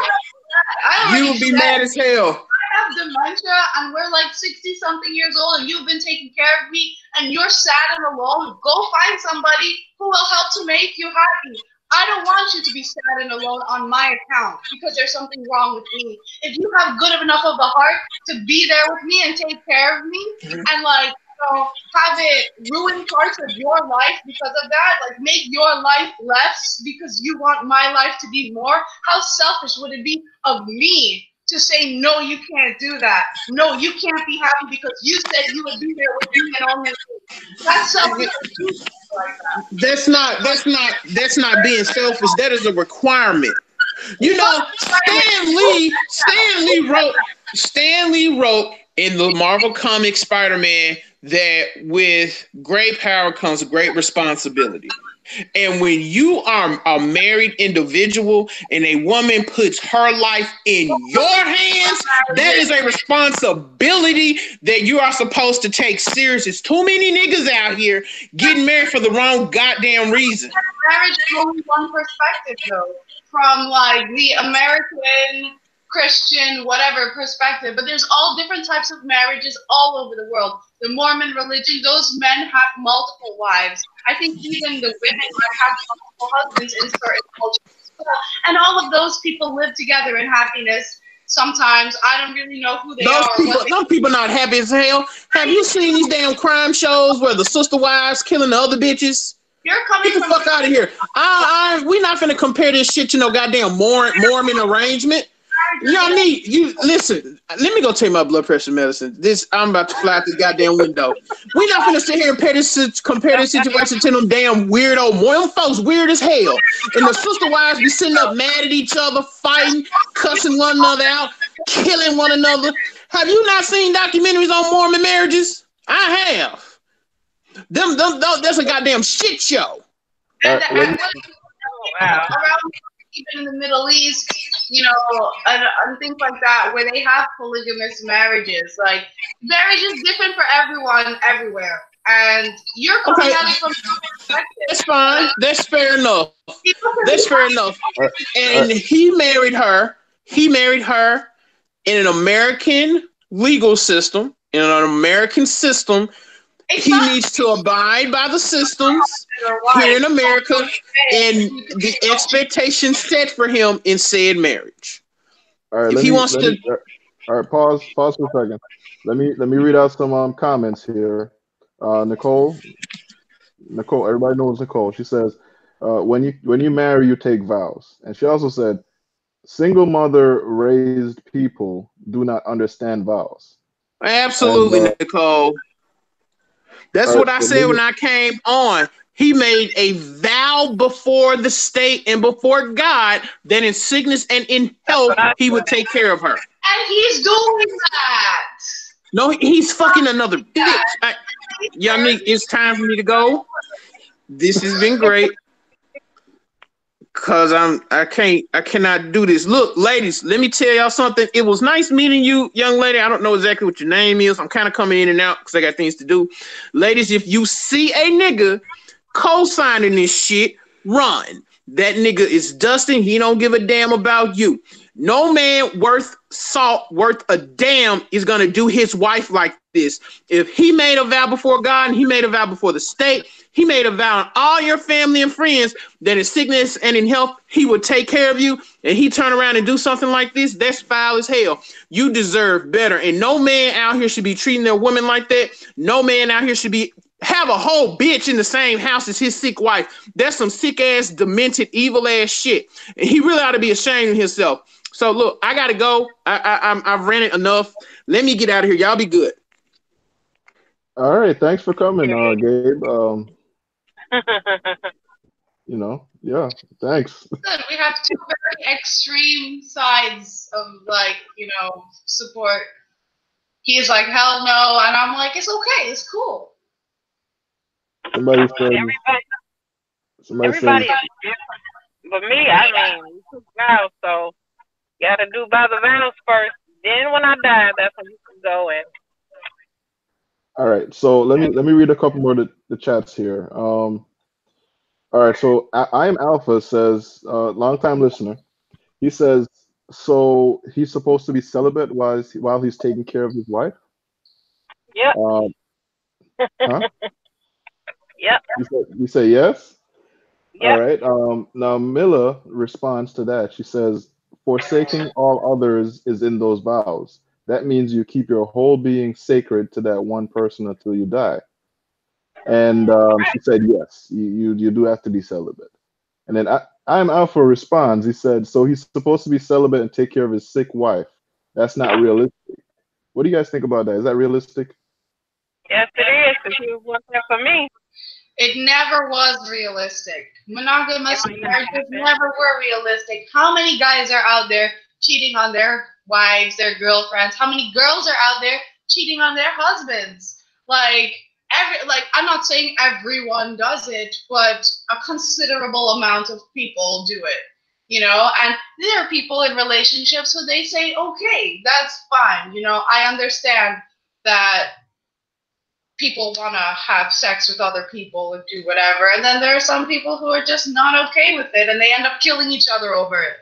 you would be mad as hell. I have dementia and we're like 60-something years old and you've been taking care of me and you're sad and alone. Go find somebody who will help to make you happy. I don't want you to be sad and alone on my account because there's something wrong with me. If you have good enough of a heart to be there with me and take care of me and like, have it ruin parts of your life because of that, like make your life less because you want my life to be more, how selfish would it be of me to say, no, you can't do that. No, you can't be happy because you said you would be there with me and only me. That's selfish. That's not being selfish. That is a requirement. You know, Stan Lee wrote in the Marvel Comics Spider-Man that with great power comes great responsibility. And when you are a married individual and a woman puts her life in your hands, that is a responsibility that you are supposed to take serious. There's too many niggas out here getting married for the wrong goddamn reason. Marriage is only one perspective, though, from like the American, Christian, whatever perspective, but there's all different types of marriages all over the world. The Mormon religion, those men have multiple wives. I think even the women have multiple husbands in certain cultures. And all of those people live together in happiness. Sometimes I don't really know who they are. Those people not happy as hell. Have you seen these damn crime shows where the sister wives killing the other bitches? You're coming Get the fuck out of here. We're not finna compare this shit to no goddamn Mormon arrangement. You know what I mean? You listen. Let me go take my blood pressure medicine. I'm about to fly out this goddamn window. We're not gonna sit here and compare this situation to them damn weirdo Mormon folks. Weird as hell. And the sister wives be sitting up mad at each other, fighting, cussing one another out, killing one another. Have you not seen documentaries on Mormon marriages? I have. Them that's a goddamn shit show. Wow. Around even in the Middle East, you know, and things like that, where they have polygamous marriages. Like, marriage is different for everyone, everywhere. And you're coming at it from your perspective. That's fine. That's fair enough. That's fair enough. And he married her. He married her in an American legal system, in an American system. He needs to abide by the systems here in America and the expectations set for him in said marriage. All right, all right, pause for a second. Let me read out some comments here. Nicole, everybody knows Nicole. She says, when you marry, you take vows. And she also said, single mother raised people do not understand vows. Absolutely, Nicole. That's what I said when I came on. He made a vow before the state and before God that in sickness and in health, he would take care of her. And he's doing that. No, he's fucking another bitch. Y'all need, it's time for me to go. This has been great. Cause I cannot do this. Look, ladies, let me tell y'all something. It was nice meeting you, young lady. I don't know exactly what your name is. I'm kind of coming in and out because I got things to do. Ladies, if you see a nigga co-signing this shit, run. That nigga is dusting. He don't give a damn about you. No man worth salt, worth a damn, is gonna do his wife like this. If he made a vow before God and he made a vow before the state, he made a vow on all your family and friends that in sickness and in health, he would take care of you, and he turn around and do something like this, that's foul as hell. You deserve better. And no man out here should be treating their woman like that. No man out here should have a whole bitch in the same house as his sick wife. That's some sick ass, demented, evil ass shit. And he really ought to be ashamed of himself. So look, I gotta go. I've ranted enough. Let me get out of here. Y'all be good. All right, thanks for coming, Gabe. You know, yeah, thanks. Good. We have two very extreme sides of, like, you know, support. He's like, hell no, and I'm like, it's okay, it's cool. Somebody said. Everybody is different. But me, I mean, we took vows, so you gotta do by the vows first. Then when I die, that's when you can go and. All right, so let me read a couple more of the chats here. All right, so I am Alpha says, long time listener. He says, so he's supposed to be celibate while he's taking care of his wife. Yep. Huh? Yep. You say yes? All Yep. right. Now Mila responds to that. She says, forsaking all others is in those vows. That means you keep your whole being sacred to that one person until you die. And she said, yes, you do have to be celibate. And then I'm Alpha responds. He said, so he's supposed to be celibate and take care of his sick wife. That's not realistic. What do you guys think about that? Is that realistic? Yes, it is. Because he was one there for me. It never was realistic. Monogamous marriages never were realistic. How many guys are out there cheating on their wives, their girlfriends? How many girls are out there cheating on their husbands? Like I'm not saying everyone does it, but a considerable amount of people do it. You know, and there are people in relationships who they say, okay, that's fine. You know, I understand that people want to have sex with other people and do whatever. And then there are some people who are just not okay with it and they end up killing each other over it.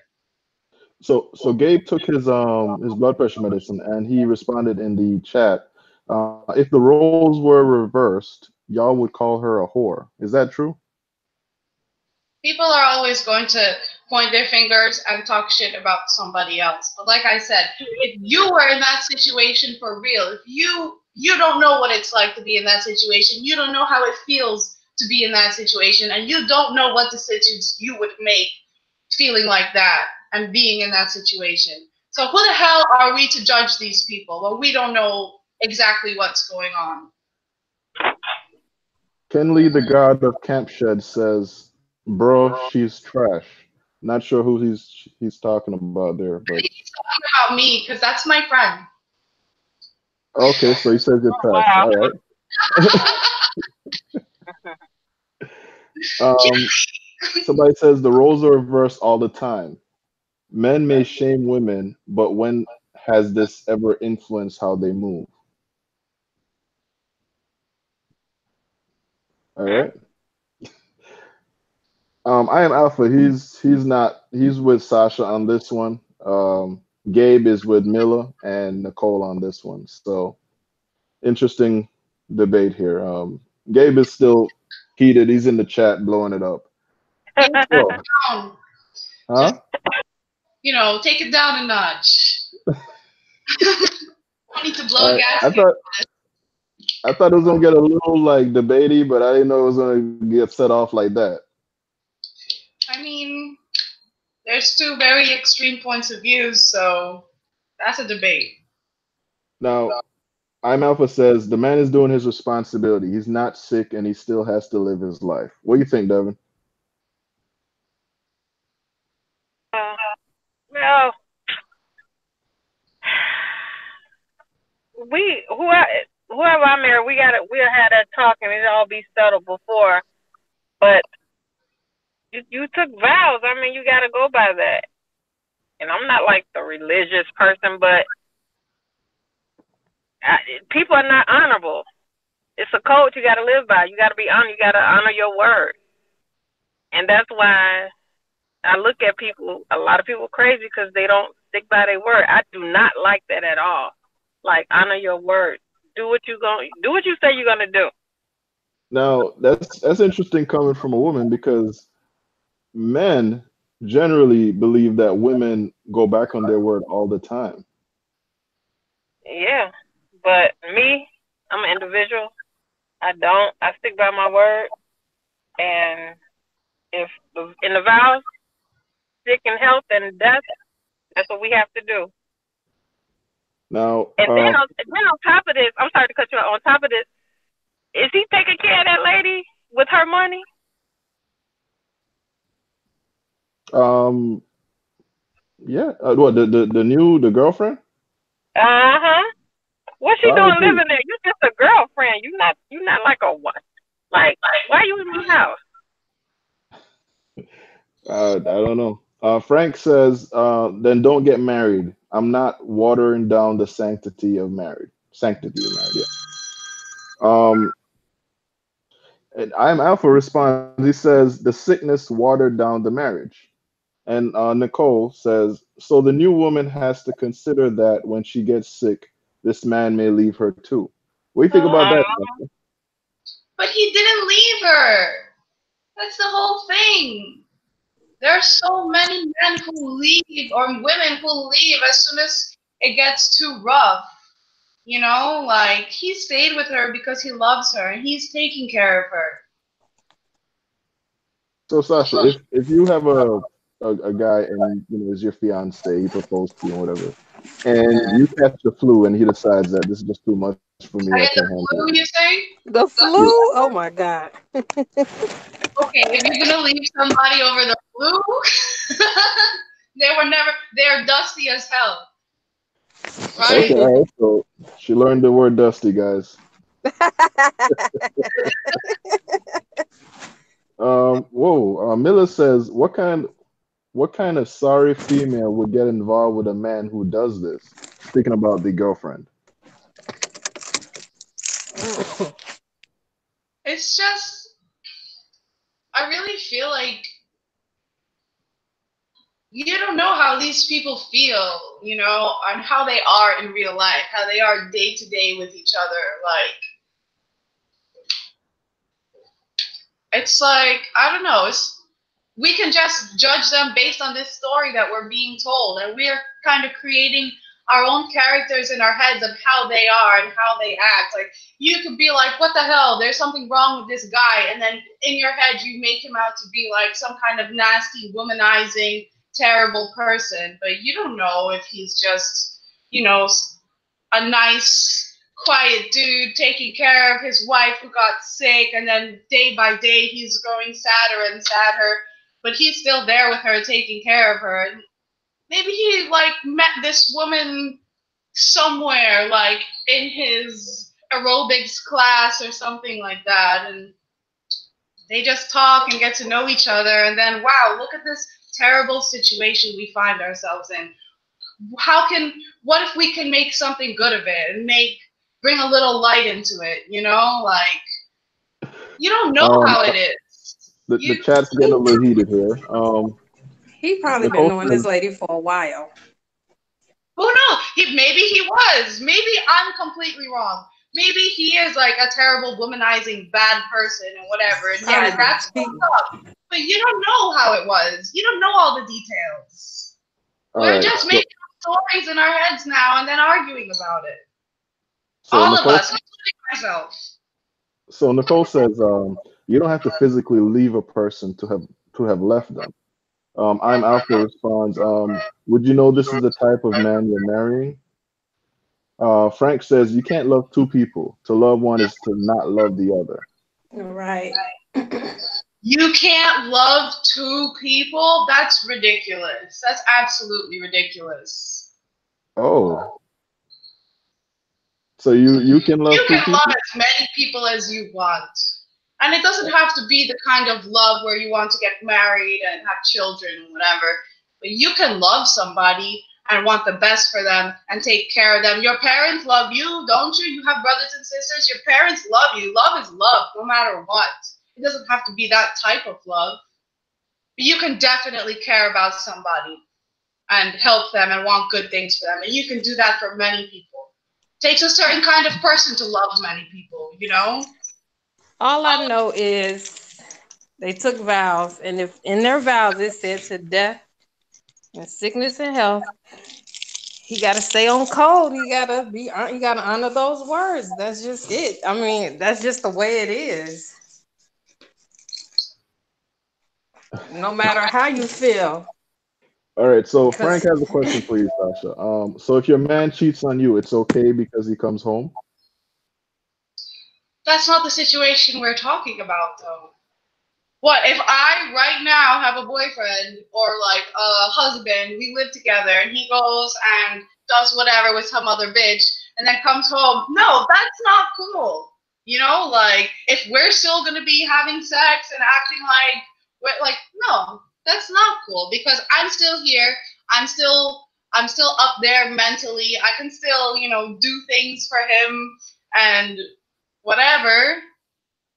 So Gabe took his blood pressure medicine and he responded in the chat. If the roles were reversed, y'all would call her a whore. Is that true? People are always going to point their fingers and talk shit about somebody else. But like I said, if you were in that situation for real, if you don't know what it's like to be in that situation, you don't know how it feels to be in that situation, and you don't know what decisions you would make feeling like that and being in that situation. So who the hell are we to judge these people when we don't know exactly what's going on? Kenley, the god of Camp Shed, says, bro, she's trash. Not sure who he's talking about there, but he's talking about me because that's my friend. Okay, so he says you're trash. Wow. All right. Somebody says the roles are reversed all the time. Men may shame women, but when has this ever influenced how they move? All right. I am Alpha. He's with Sasha on this one. Gabe is with Mila and Nicole on this one. So interesting debate here. Gabe is still heated. He's in the chat blowing it up. So, huh? Just, take it down a notch. I need to blow gas. I thought it was gonna get a little like debatey, but I didn't know it was gonna get set off like that. I mean, there's two very extreme points of view, so that's a debate. Now, I'm Alpha says the man is doing his responsibility. He's not sick and he still has to live his life. What do you think, Devin? Well, whoever I marry, we'll have that talk and it'll all be settled before. But you took vows. I mean, you got to go by that. And I'm not like the religious person, but people are not honorable. It's a code you got to live by. You got to be honored. You got to honor your word. And that's why I look at a lot of people crazy because they don't stick by their word. I do not like that at all. Like, honor your word. Do what you say you're gonna do. Now that's interesting coming from a woman because men generally believe that women go back on their word all the time. Yeah, but me, I'm an individual. I stick by my word, and if in the vows, sick and health and death, that's what we have to do. Now, and then on top of this, I'm sorry to cut you off. On top of this, is he taking care of that lady with her money? Yeah. What the girlfriend? What's she doing living there? You're just a girlfriend. You're not like a what? Like why are you in my house? I don't know. Frank says, then don't get married. I'm not watering down the sanctity of marriage. Sanctity of marriage. Yeah. And I'm Alpha responds. He says the sickness watered down the marriage. And Nicole says, so the new woman has to consider that when she gets sick, this man may leave her too. What do you think about that? Sasha? But he didn't leave her. That's the whole thing. There are so many men who leave or women who leave as soon as it gets too rough. You know, like he stayed with her because he loves her and he's taking care of her. So Sasha, if you have a guy and you know is your fiance, he proposed to you and whatever, and you catch the flu and he decides that this is just too much for me, I I get the can't handle flu, it. you say? The flu? Oh my God. Okay, if you're gonna leave somebody over the flu, they're dusty as hell. Right? Okay, all right. So she learned the word dusty, guys. Whoa. Miller says, what kind of sorry female would get involved with a man who does this? Speaking about the girlfriend. It's just, I really feel like you don't know how these people feel, you know, and how they are in real life, how they are day to day with each other. Like, it's like, I don't know, we can just judge them based on this story that we're being told, and we're kind of creating our own characters in our heads of how they are and how they act. Like, you could be like, what the hell, there's something wrong with this guy, and then in your head you make him out to be like some kind of nasty, womanizing, terrible person, but you don't know if he's just, you know, a nice, quiet dude taking care of his wife who got sick, and then day by day he's growing sadder and sadder, but he's still there with her, taking care of her. And maybe he like met this woman somewhere, like in his aerobics class or something like that, and they just talk and get to know each other, and then wow, look at this terrible situation we find ourselves in. What if we can make something good of it and bring a little light into it, you know? Like, you don't know how it is. The chat's getting a little heated here. He probably been knowing this lady for a while. Who knows? Maybe he was. Maybe I'm completely wrong. Maybe he is like a terrible, womanizing, bad person and whatever. And yeah, that's fucked up. But you don't know how it was. You don't know all the details. We're just making stories in our heads now and then arguing about it. So all Nicole, of us, including myself. So Nicole says, you don't have to physically leave a person to have left them. I'm Alpha responds, would you know this is the type of man you're marrying? Frank says, you can't love two people. To love one is to not love the other. Right. You can't love two people? That's ridiculous. That's absolutely ridiculous. Oh. So you can love two people? You can love as many people as you want. And it doesn't have to be the kind of love where you want to get married and have children and whatever. But you can love somebody and want the best for them and take care of them. Your parents love you, don't you? You have brothers and sisters. Your parents love you. Love is love, no matter what. It doesn't have to be that type of love. But you can definitely care about somebody and help them and want good things for them. And you can do that for many people. It takes a certain kind of person to love many people, you know? All I know is they took vows, and if in their vows it said to death and sickness and health, he got to stay on code. You got to honor those words. That's just it. I mean, that's just the way it is. No matter how you feel. All right, so Frank has a question for you, Sasha. So if your man cheats on you, it's okay because he comes home? That's not the situation we're talking about, though. What if I right now have a boyfriend or like a husband, we live together, and he goes and does whatever with some other bitch and then comes home? No, that's not cool. You know, like if we're still gonna be having sex and acting like no, that's not cool, because I'm still here. I'm still up there mentally. I can still, you know, do things for him and whatever.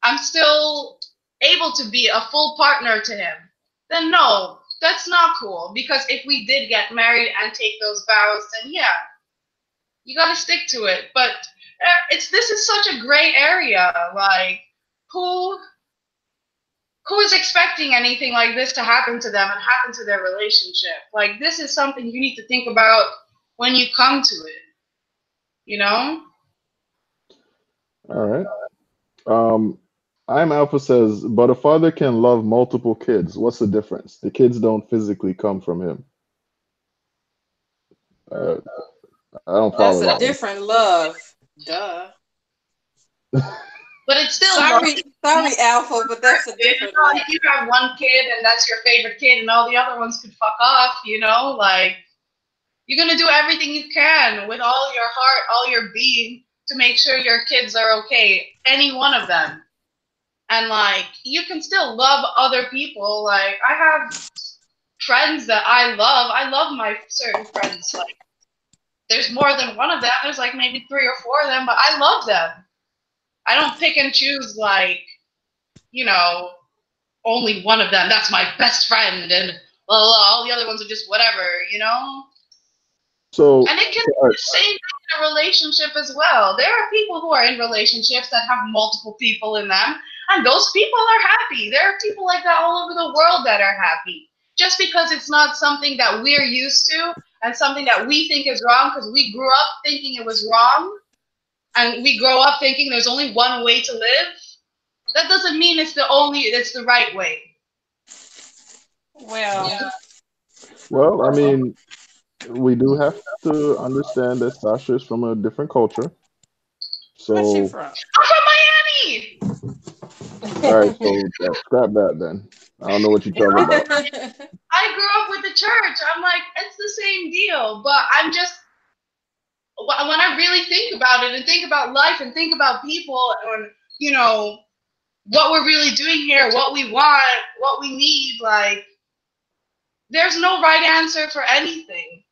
I'm still able to be a full partner to him. Then no, that's not cool. Because if we did get married and take those vows, then yeah, you got to stick to it. But this is such a gray area. Like, who is expecting anything like this to happen to them and happen to their relationship? Like, this is something you need to think about when you come to it, you know? All right. I'm Alpha says, but a father can love multiple kids. What's the difference? The kids don't physically come from him. I don't follow That's a that different love. Duh. But it's still sorry, Alpha, but that's a different love. If you have one kid and that's your favorite kid and all the other ones could fuck off, you know? Like, you're going to do everything you can with all your heart, all your being to make sure your kids are okay. Any one of them. And, like, you can still love other people. Like, I have friends that I love. I love my certain friends. Like, there's more than one of them. There's, like, maybe 3 or 4 of them, but I love them. I don't pick and choose, like, you know, only one of them. That's my best friend. And all the other ones are just whatever, you know? So, and it can be the same in a relationship as well. There are people who are in relationships that have multiple people in them. And those people are happy. There are people like that all over the world that are happy. Just because it's not something that we're used to and something that we think is wrong because we grew up thinking it was wrong and we grow up thinking there's only one way to live, that doesn't mean it's the right way. Well, I mean, we do have to understand that Sasha is from a different culture. So, where's she from? I'm from Miami! All right, so scrap that then. I don't know what you're talking about. I grew up with the church. I'm like, it's the same deal. But I'm just, when I really think about it and think about life and think about people and, you know, what we're really doing here, what we want, what we need, like, there's no right answer for anything.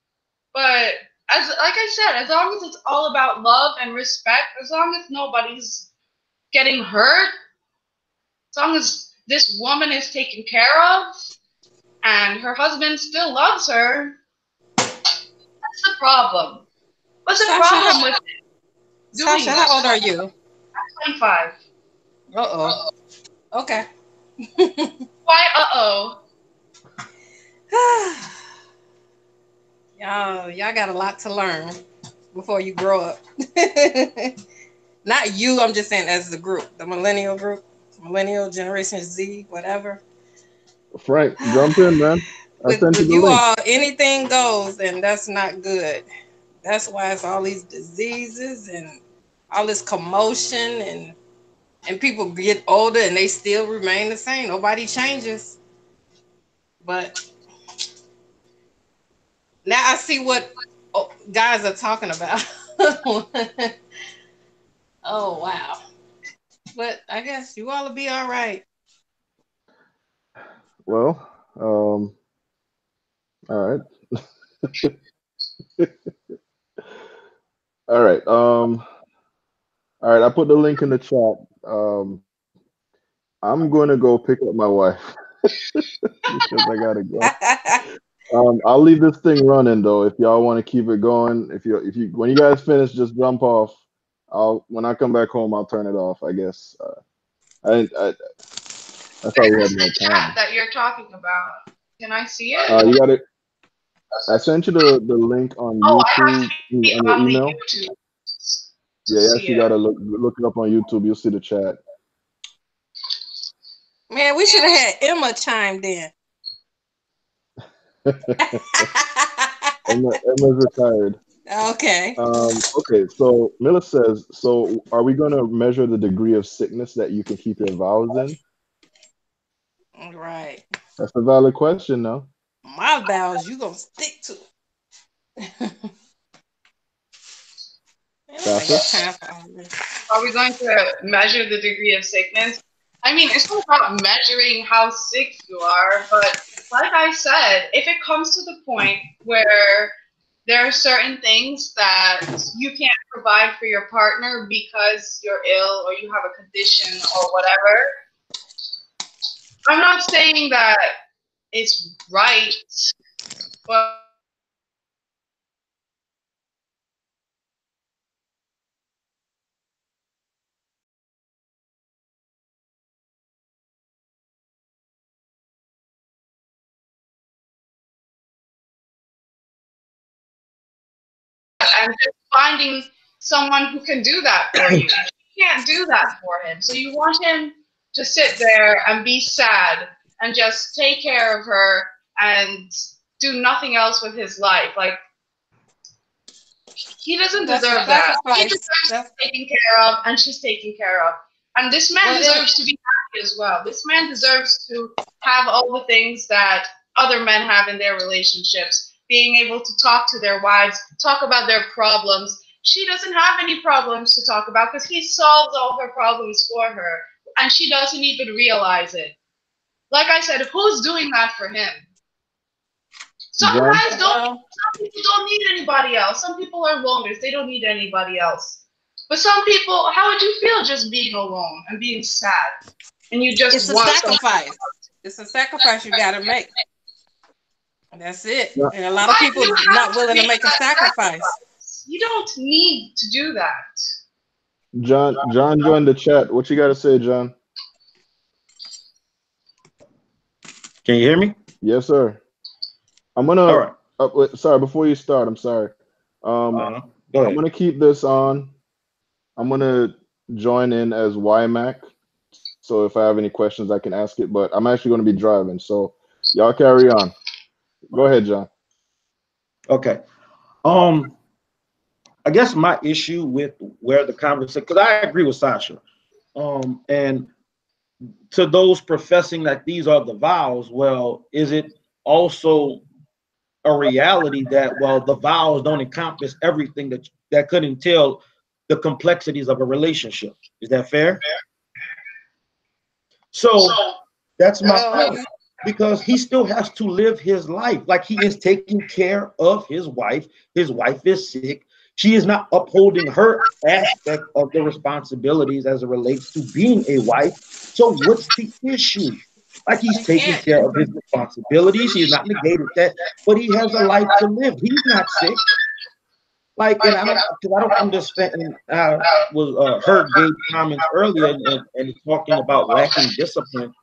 But like I said, as long as it's all about love and respect, as long as nobody's getting hurt, as long as this woman is taken care of and her husband still loves her, that's the problem. What's the problem with doing Sasha, how old are you? I'm 25. Uh-oh. Okay. Why uh-oh? Y'all got a lot to learn before you grow up. Not you, I'm just saying as the group, the millennial group, millennial, Generation Z, whatever. Frank, jump in, man. With you all, anything goes, and that's not good. That's why it's all these diseases and all this commotion, and people get older and they still remain the same. Nobody changes. But now I see what guys are talking about. Oh, wow. But I guess you all will be all right. Well, all right. All right. All right. I put the link in the chat. I'm going to go pick up my wife because I gotta go. I'll leave this thing running though. If y'all want to keep it going, if you when you guys finish, just jump off. When I come back home, I'll turn it off. I guess. I thought we had more time. That you're talking about. Can I see it? You got it. I sent you the link on YouTube on your email. YouTube. Yeah, you actually gotta look it up on YouTube. You'll see the chat. Man, we should have had Emma chimed in. Emma's retired. Okay. Okay, so Miller says, so are we going to measure the degree of sickness that you can keep your vows in? Right. That's a valid question, though. My vows, you going to stick to. Are we going to measure the degree of sickness? I mean, it's not about measuring how sick you are, but like I said, if it comes to the point where there are certain things that you can't provide for your partner because you're ill or you have a condition or whatever. I'm not saying that it's right, but and just finding someone who can do that for you. You can't do that for him. So you want him to sit there and be sad and just take care of her and do nothing else with his life. Like, he doesn't deserve that. He deserves to be taken care of, and she's taken care of. And this man deserves to be happy as well. This man deserves to have all the things that other men have in their relationships. Being able to talk to their wives, talk about their problems. She doesn't have any problems to talk about because he solves all her problems for her. And she doesn't even realize it. Like I said, who's doing that for him? Some people don't need anybody else. Some people are loners. They don't need anybody else. But some people, how would you feel just being alone and being sad? And you just It's a sacrifice. It's a sacrifice you got to make. That's it. Yeah. And a lot of people are not willing to make a sacrifice. You don't need to do that. John joined the chat. What you got to say, John? Can you hear me? Yes, sir. I'm gonna. All right. Sorry, before you start, I'm sorry. Go ahead. I'm gonna keep this on. I'm gonna join in as YMAC. So if I have any questions, I can ask it. But I'm actually gonna be driving, so y'all carry on. Go ahead, John. Okay. I guess my issue with where the conversation, because I agree with Sasha, and to those professing that these are the vows, well, is it also a reality that, well, the vows don't encompass everything that could entail the complexities of a relationship? Is that fair? So that's my point, because he still has to live his life. Like, he is taking care of his wife. His wife is sick. She is not upholding her aspect of the responsibilities as it relates to being a wife. So what's the issue? Like, he's taking care of his responsibilities. He has not negated that, but he has a life to live. He's not sick. Like, and I don't understand. And I was heard Gabe's comments earlier and talking about lacking discipline.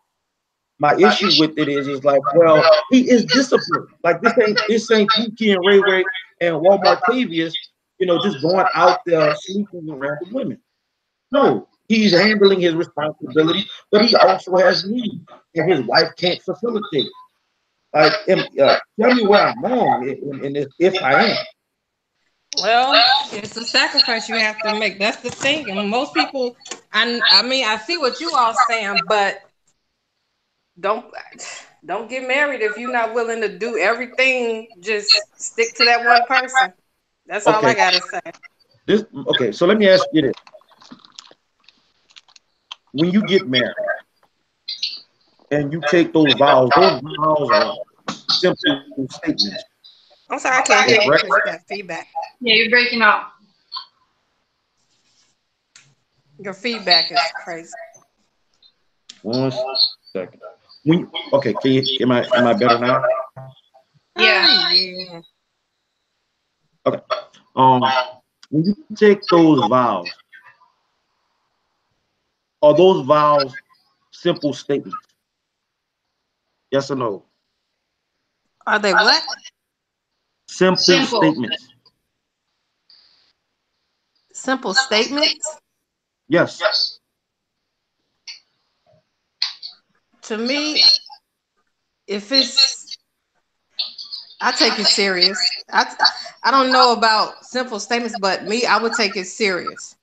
My issue with it is like, well, he is disciplined. Like, this ain't Kiki and Ray Ray and Walmart Tavius, just going out there sleeping around with women. No, he's handling his responsibilities, but he also has needs, and his wife can't facilitate. Like, tell me where I'm wrong, and if I am. Well, it's a sacrifice you have to make. That's the thing. And most people, I mean, I see what you all saying, but don't get married if you're not willing to do everything. Just stick to that one person. That's all I gotta say. So let me ask you this: when you get married and you take those vows are simple statements. I'm sorry, I can't hear you because you got feedback. Yeah, you're breaking up. Your feedback is crazy. 1 second. Am I better now? Yeah. Okay. When you take those vows, are those vows simple statements? Yes or no? Are they what? Simple statements. Simple statements? Yes. To me, if it's, I take it serious. I don't know about simple statements, but me, I would take it serious.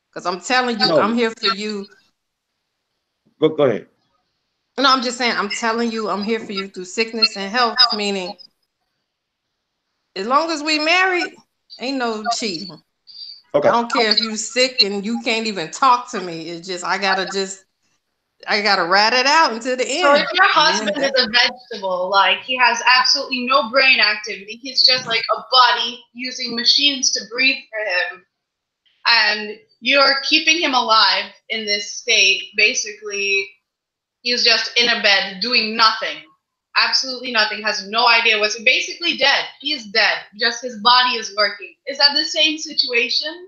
Because I'm telling you, I'm here for you. Go ahead. No, I'm just saying, I'm telling you, I'm here for you through sickness and health, meaning as long as we married, ain't no cheating. Okay. I don't care if you sick and you can't even talk to me. It's just, I gotta just I gotta rat it out until the end. So if your husband is a vegetable, like he has absolutely no brain activity, he's just like a body using machines to breathe for him, and you're keeping him alive in this state, basically he's just in a bed doing nothing. Absolutely nothing, has no idea what's basically dead. He is dead. Just his body is working. Is that the same situation?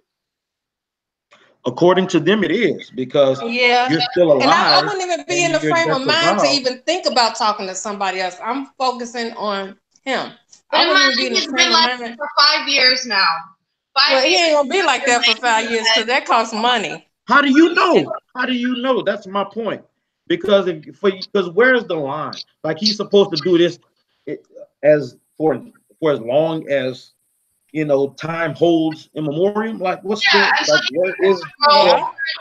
According to them, it is, because Yeah, you're still alive. and I wouldn't even be in the and you're frame of just mind to alive. even think about talking to somebody else. I'm focusing on him. But I wouldn't even imagine be in the he's frame been of like mind. this for 5 years now. Well, he ain't gonna be years, like that for 5 years because that costs money. How do you know? How do you know? That's my point. Because because where's the line? Like, he's supposed to do this as for as long as, you know, time holds in memoriam. Like, what's yeah, the, like, where is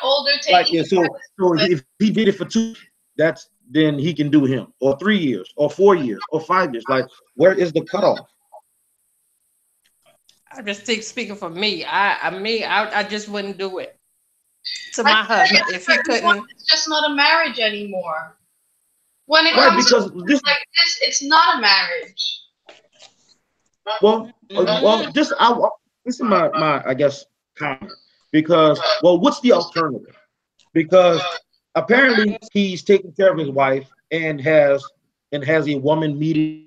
older like, taking so if he did it for 2, then he can do him, or 3 years, or 4 years, or 5 years. Like, where is the cutoff? I just think, speaking for me, I just wouldn't do it to my husband if he couldn't. It's just not a marriage anymore. When it Right, comes because to this, like this, it's not a marriage. well, this is my I guess comment, because, well, what's the alternative? Because apparently he's taking care of his wife and has a woman meeting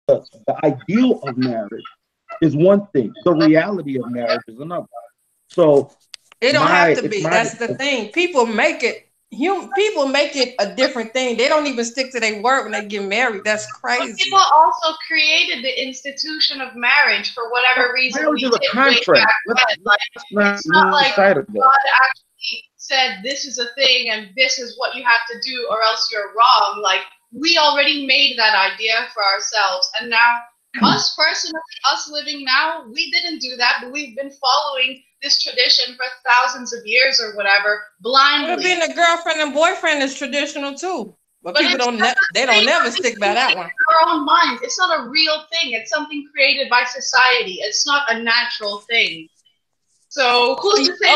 the ideal of marriage is one thing. The reality of marriage is another. So it don't have to be. That's the thing. People make it. People make it a different thing. They don't even stick to their word when they get married. That's crazy. But people also created the institution of marriage for whatever reason. Marriage is a contract. It's not like God actually said this is a thing and this is what you have to do or else you're wrong. Like, we already made that idea for ourselves, and now us personally, us living now, we didn't do that, but we've been following this tradition for thousands of years or whatever blindly. Well, being a girlfriend and boyfriend is traditional too, but people don't never stick by that one. Our own minds. It's not a real thing. It's something created by society. It's not a natural thing. So who's to say?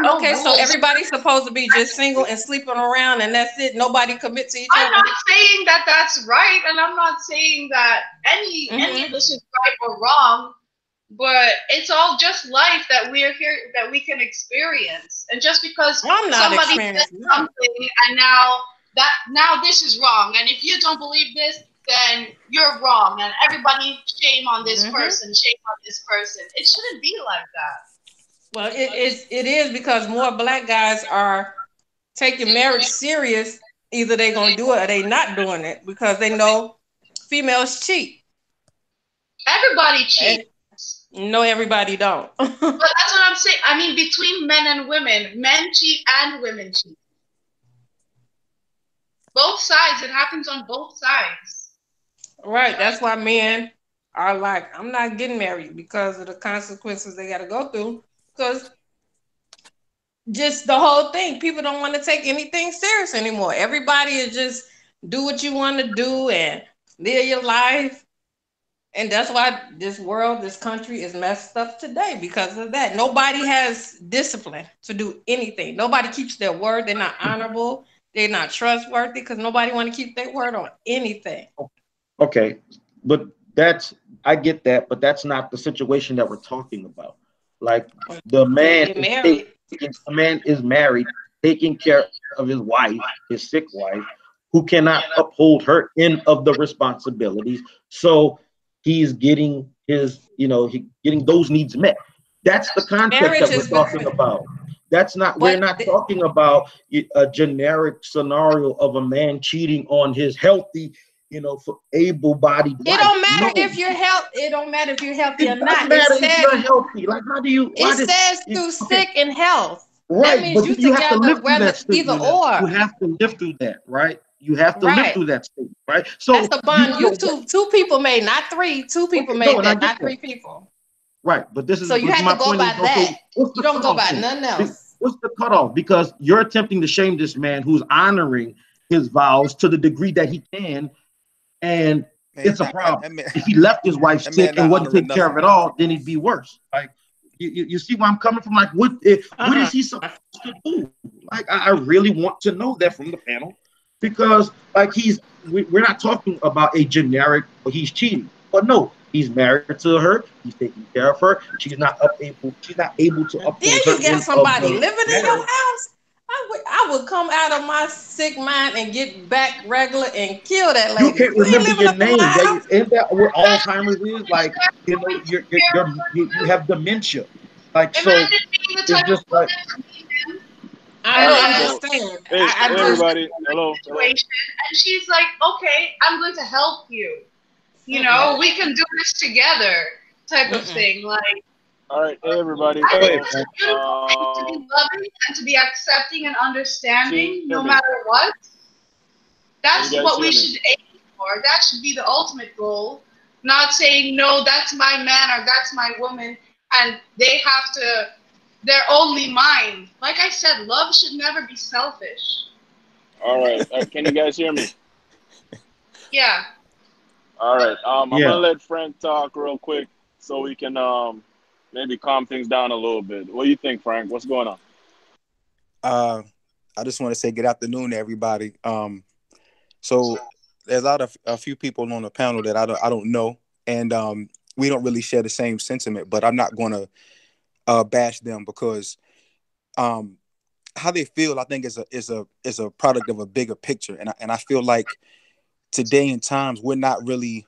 Okay, so everybody's supposed to be just single and sleeping around, and that's it. Nobody commit to each other. I'm not saying that that's right, and I'm not saying that any of this is right or wrong. But it's all just life that we're here, that we can experience. And just because somebody said something, and now this is wrong, and if you don't believe this, then you're wrong, and everybody shame on this person, shame on this person. It shouldn't be like that. Well, it is because more black guys are taking marriage serious. Either they're gonna do it or they not doing it because they know females cheat. Everybody cheats. No, everybody don't. But that's what I'm saying. I mean, between men and women, men cheat and women cheat. Both sides. It happens on both sides. Right. That's why men are like, I'm not getting married because of the consequences they got to go through. Because just the whole thing, people don't want to take anything serious anymore. Everybody is just do what you want to do and live your life. And that's why this world, this country is messed up today because of that. Nobody has discipline to do anything. Nobody keeps their word. They're not honorable. They're not trustworthy because nobody want to keep their word on anything. Okay, but I get that, but that's not the situation that we're talking about. Like the man is married, taking care of his wife, his sick wife, who cannot uphold her end of the responsibilities. So he's getting getting those needs met. That's the concept that we're talking about. That's not, we're not talking about a generic scenario of a man cheating on his healthy, for able-bodied wife. It don't matter if you're healthy. It don't matter if you're healthy or not. It doesn't matter if you're healthy. Like, how do you? It says through sick and health. Right, that means but you have to live through that state. Either or. You have to live through that, right? You have to live through that state, right? So that's the bond two people made, not three. Two people made that, not three people. Right, but this is so you have to go by that. You don't go by nothing else. what's the cutoff? Because you're attempting to shame this man who's honoring his vows to the degree that he can, and Man, it's a that, problem. man, If he left his wife that sick man and not wasn't honoring taking care of nothing. it all, then he'd be worse. Like you see where I'm coming from? Like what is he supposed to do? Like I really want to know that from the panel, because like we're not talking about a generic he's cheating, but no, he's married to her, he's taking care of her, she's not able to uphold Then her you got end of somebody the living in your marriage. house. I would come out of my sick mind and get back regular and kill that You lady. can't You ain't remember living your up in my name. house. Isn't that what Alzheimer's is? Like, you know, you have dementia. Like, so Imagine being the it's type of just like, woman to meet him I and don't then understand. Hey, I hey, just everybody. Hello. situation, and she's like, "Okay, I'm going to help you. You know, we can do this together," type of thing. Like, All right. Hey, everybody. I think ahead, it's Hello. a beautiful thing to be loving and to be accepting and understanding, no Hear me. matter what. That's Can you guys what we hear me? should aim for. That should be the ultimate goal. Not saying, no, that's my man or that's my woman, and they have to, they're only mine. Like I said, love should never be selfish. All right. Can you guys hear me? Yeah. All right. I'm yeah. gonna let Frank talk real quick so we can maybe calm things down a little bit. What do you think, Frank? What's going on? I just want to say good afternoon to everybody. So there's a few people on the panel that I don't know, and we don't really share the same sentiment. But I'm not going to bash them because how they feel, I think, is a product of a bigger picture, and I feel like today in times we're not really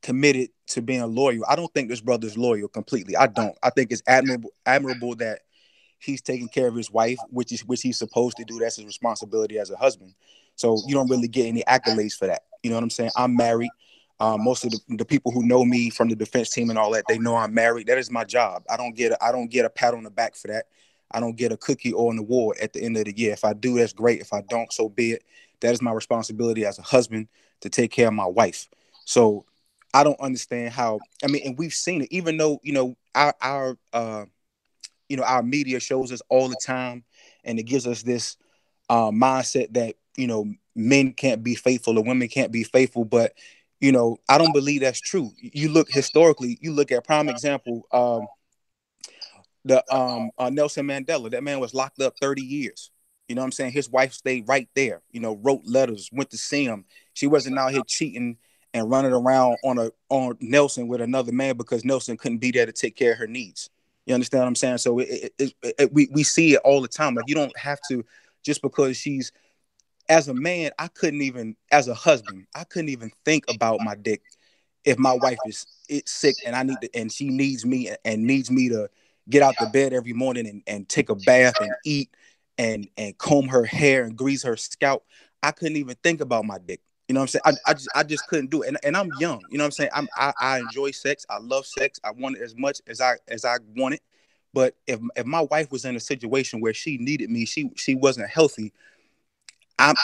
committed to being loyal. I don't think this brother's loyal completely. I don't. I think it's admirable that he's taking care of his wife, which he's supposed to do. That's his responsibility as a husband. So you don't really get any accolades for that. You know what I'm saying? I'm married. Most of the people who know me from the defense team and all that, they know I'm married. That is my job. I don't get a pat on the back for that. I don't get a cookie or an award at the end of the year. If I do, that's great. If I don't, so be it. That is my responsibility as a husband to take care of my wife. So I don't understand how. I mean, and we've seen it. Even though our media shows us all the time, and it gives us this mindset that men can't be faithful or women can't be faithful. But I don't believe that's true. You look historically. You look at prime example. Nelson Mandela. That man was locked up 30 years. You know what I'm saying? His wife stayed right there. Wrote letters, went to see him. She wasn't out here cheating and running around on Nelson with another man because Nelson couldn't be there to take care of her needs. You understand what I'm saying? So we see it all the time. Like, you don't have to, just because she's, as a man, as a husband, I couldn't even think about my dick if my wife is sick and she needs me and needs me to get out the bed every morning and take a bath and eat and comb her hair and grease her scalp. I couldn't even think about my dick. You know what I'm saying? I just couldn't do it. And I'm young. You know what I'm saying? I enjoy sex. I love sex. I want it as much as I want it. But if my wife was in a situation where she needed me, she wasn't healthy,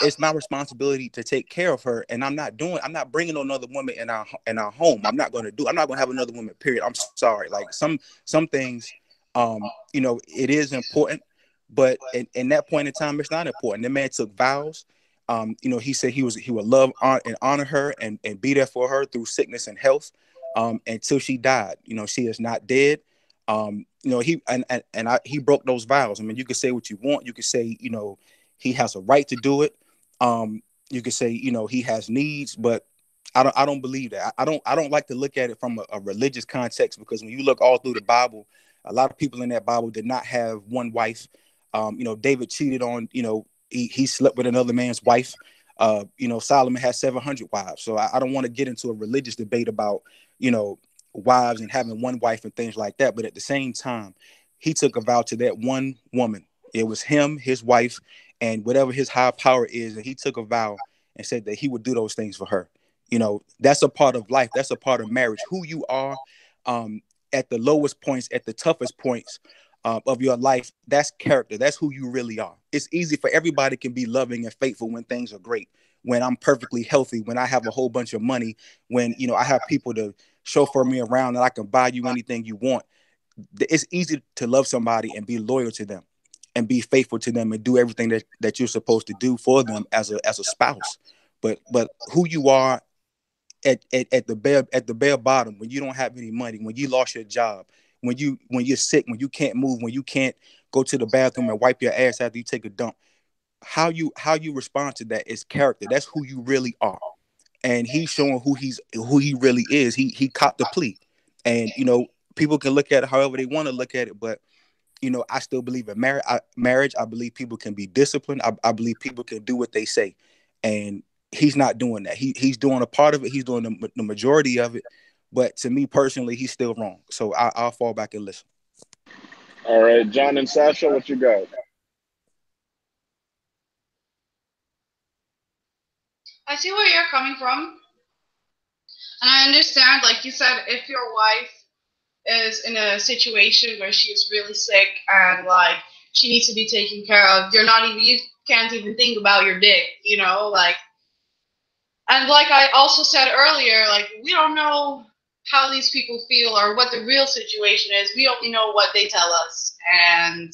it's my responsibility to take care of her. And I'm not bringing another woman in our home. I'm not going to have another woman, period. I'm sorry. Like some things, it is important, but in that point in time, it's not important. The man took vows. He said he would love and honor her and be there for her through sickness and health, until she died. She is not dead. He broke those vows. I mean, you could say what you want. You could say, he has a right to do it. You could say, he has needs, but I don't believe that. I don't like to look at it from a religious context, because when you look all through the Bible, a lot of people in that Bible did not have one wife. David cheated on, he slept with another man's wife. Solomon had 700 wives. So I don't want to get into a religious debate about, wives and having one wife and things like that. But at the same time, he took a vow to that one woman. It was him, his wife, and whatever his high power is. And he took a vow and said that he would do those things for her. That's a part of life. That's a part of marriage. Who you are at the lowest points, at the toughest points of your life, that's character. That's who you really are. It's easy for everybody can be loving and faithful when things are great, when I'm perfectly healthy, when I have a whole bunch of money, when, I have people to chauffeur me around and I can buy you anything you want. it's easy to love somebody and be loyal to them and be faithful to them and do everything that you're supposed to do for them as a spouse. But who you are at the bare bottom, when you don't have any money, when you lost your job, when you're sick, when you can't move, when you can't go to the bathroom and wipe your ass after you take a dump, how you respond to that is character. That's who you really are. And he's showing who he really is. He copped the plea. And people can look at it however they want to look at it, but I still believe in marriage. I believe people can be disciplined. I believe people can do what they say. And he's not doing that. He's doing a part of it. He's doing the majority of it. But to me personally, he's still wrong. So I'll fall back and listen. All right, John and Sasha, what you got? I see where you're coming from. And I understand, like you said, if your wife is in a situation where she's really sick and like she needs to be taken care of, you can't even think about your dick, like. And like I also said earlier, like we don't know how these people feel or what the real situation is. We only know what they tell us. And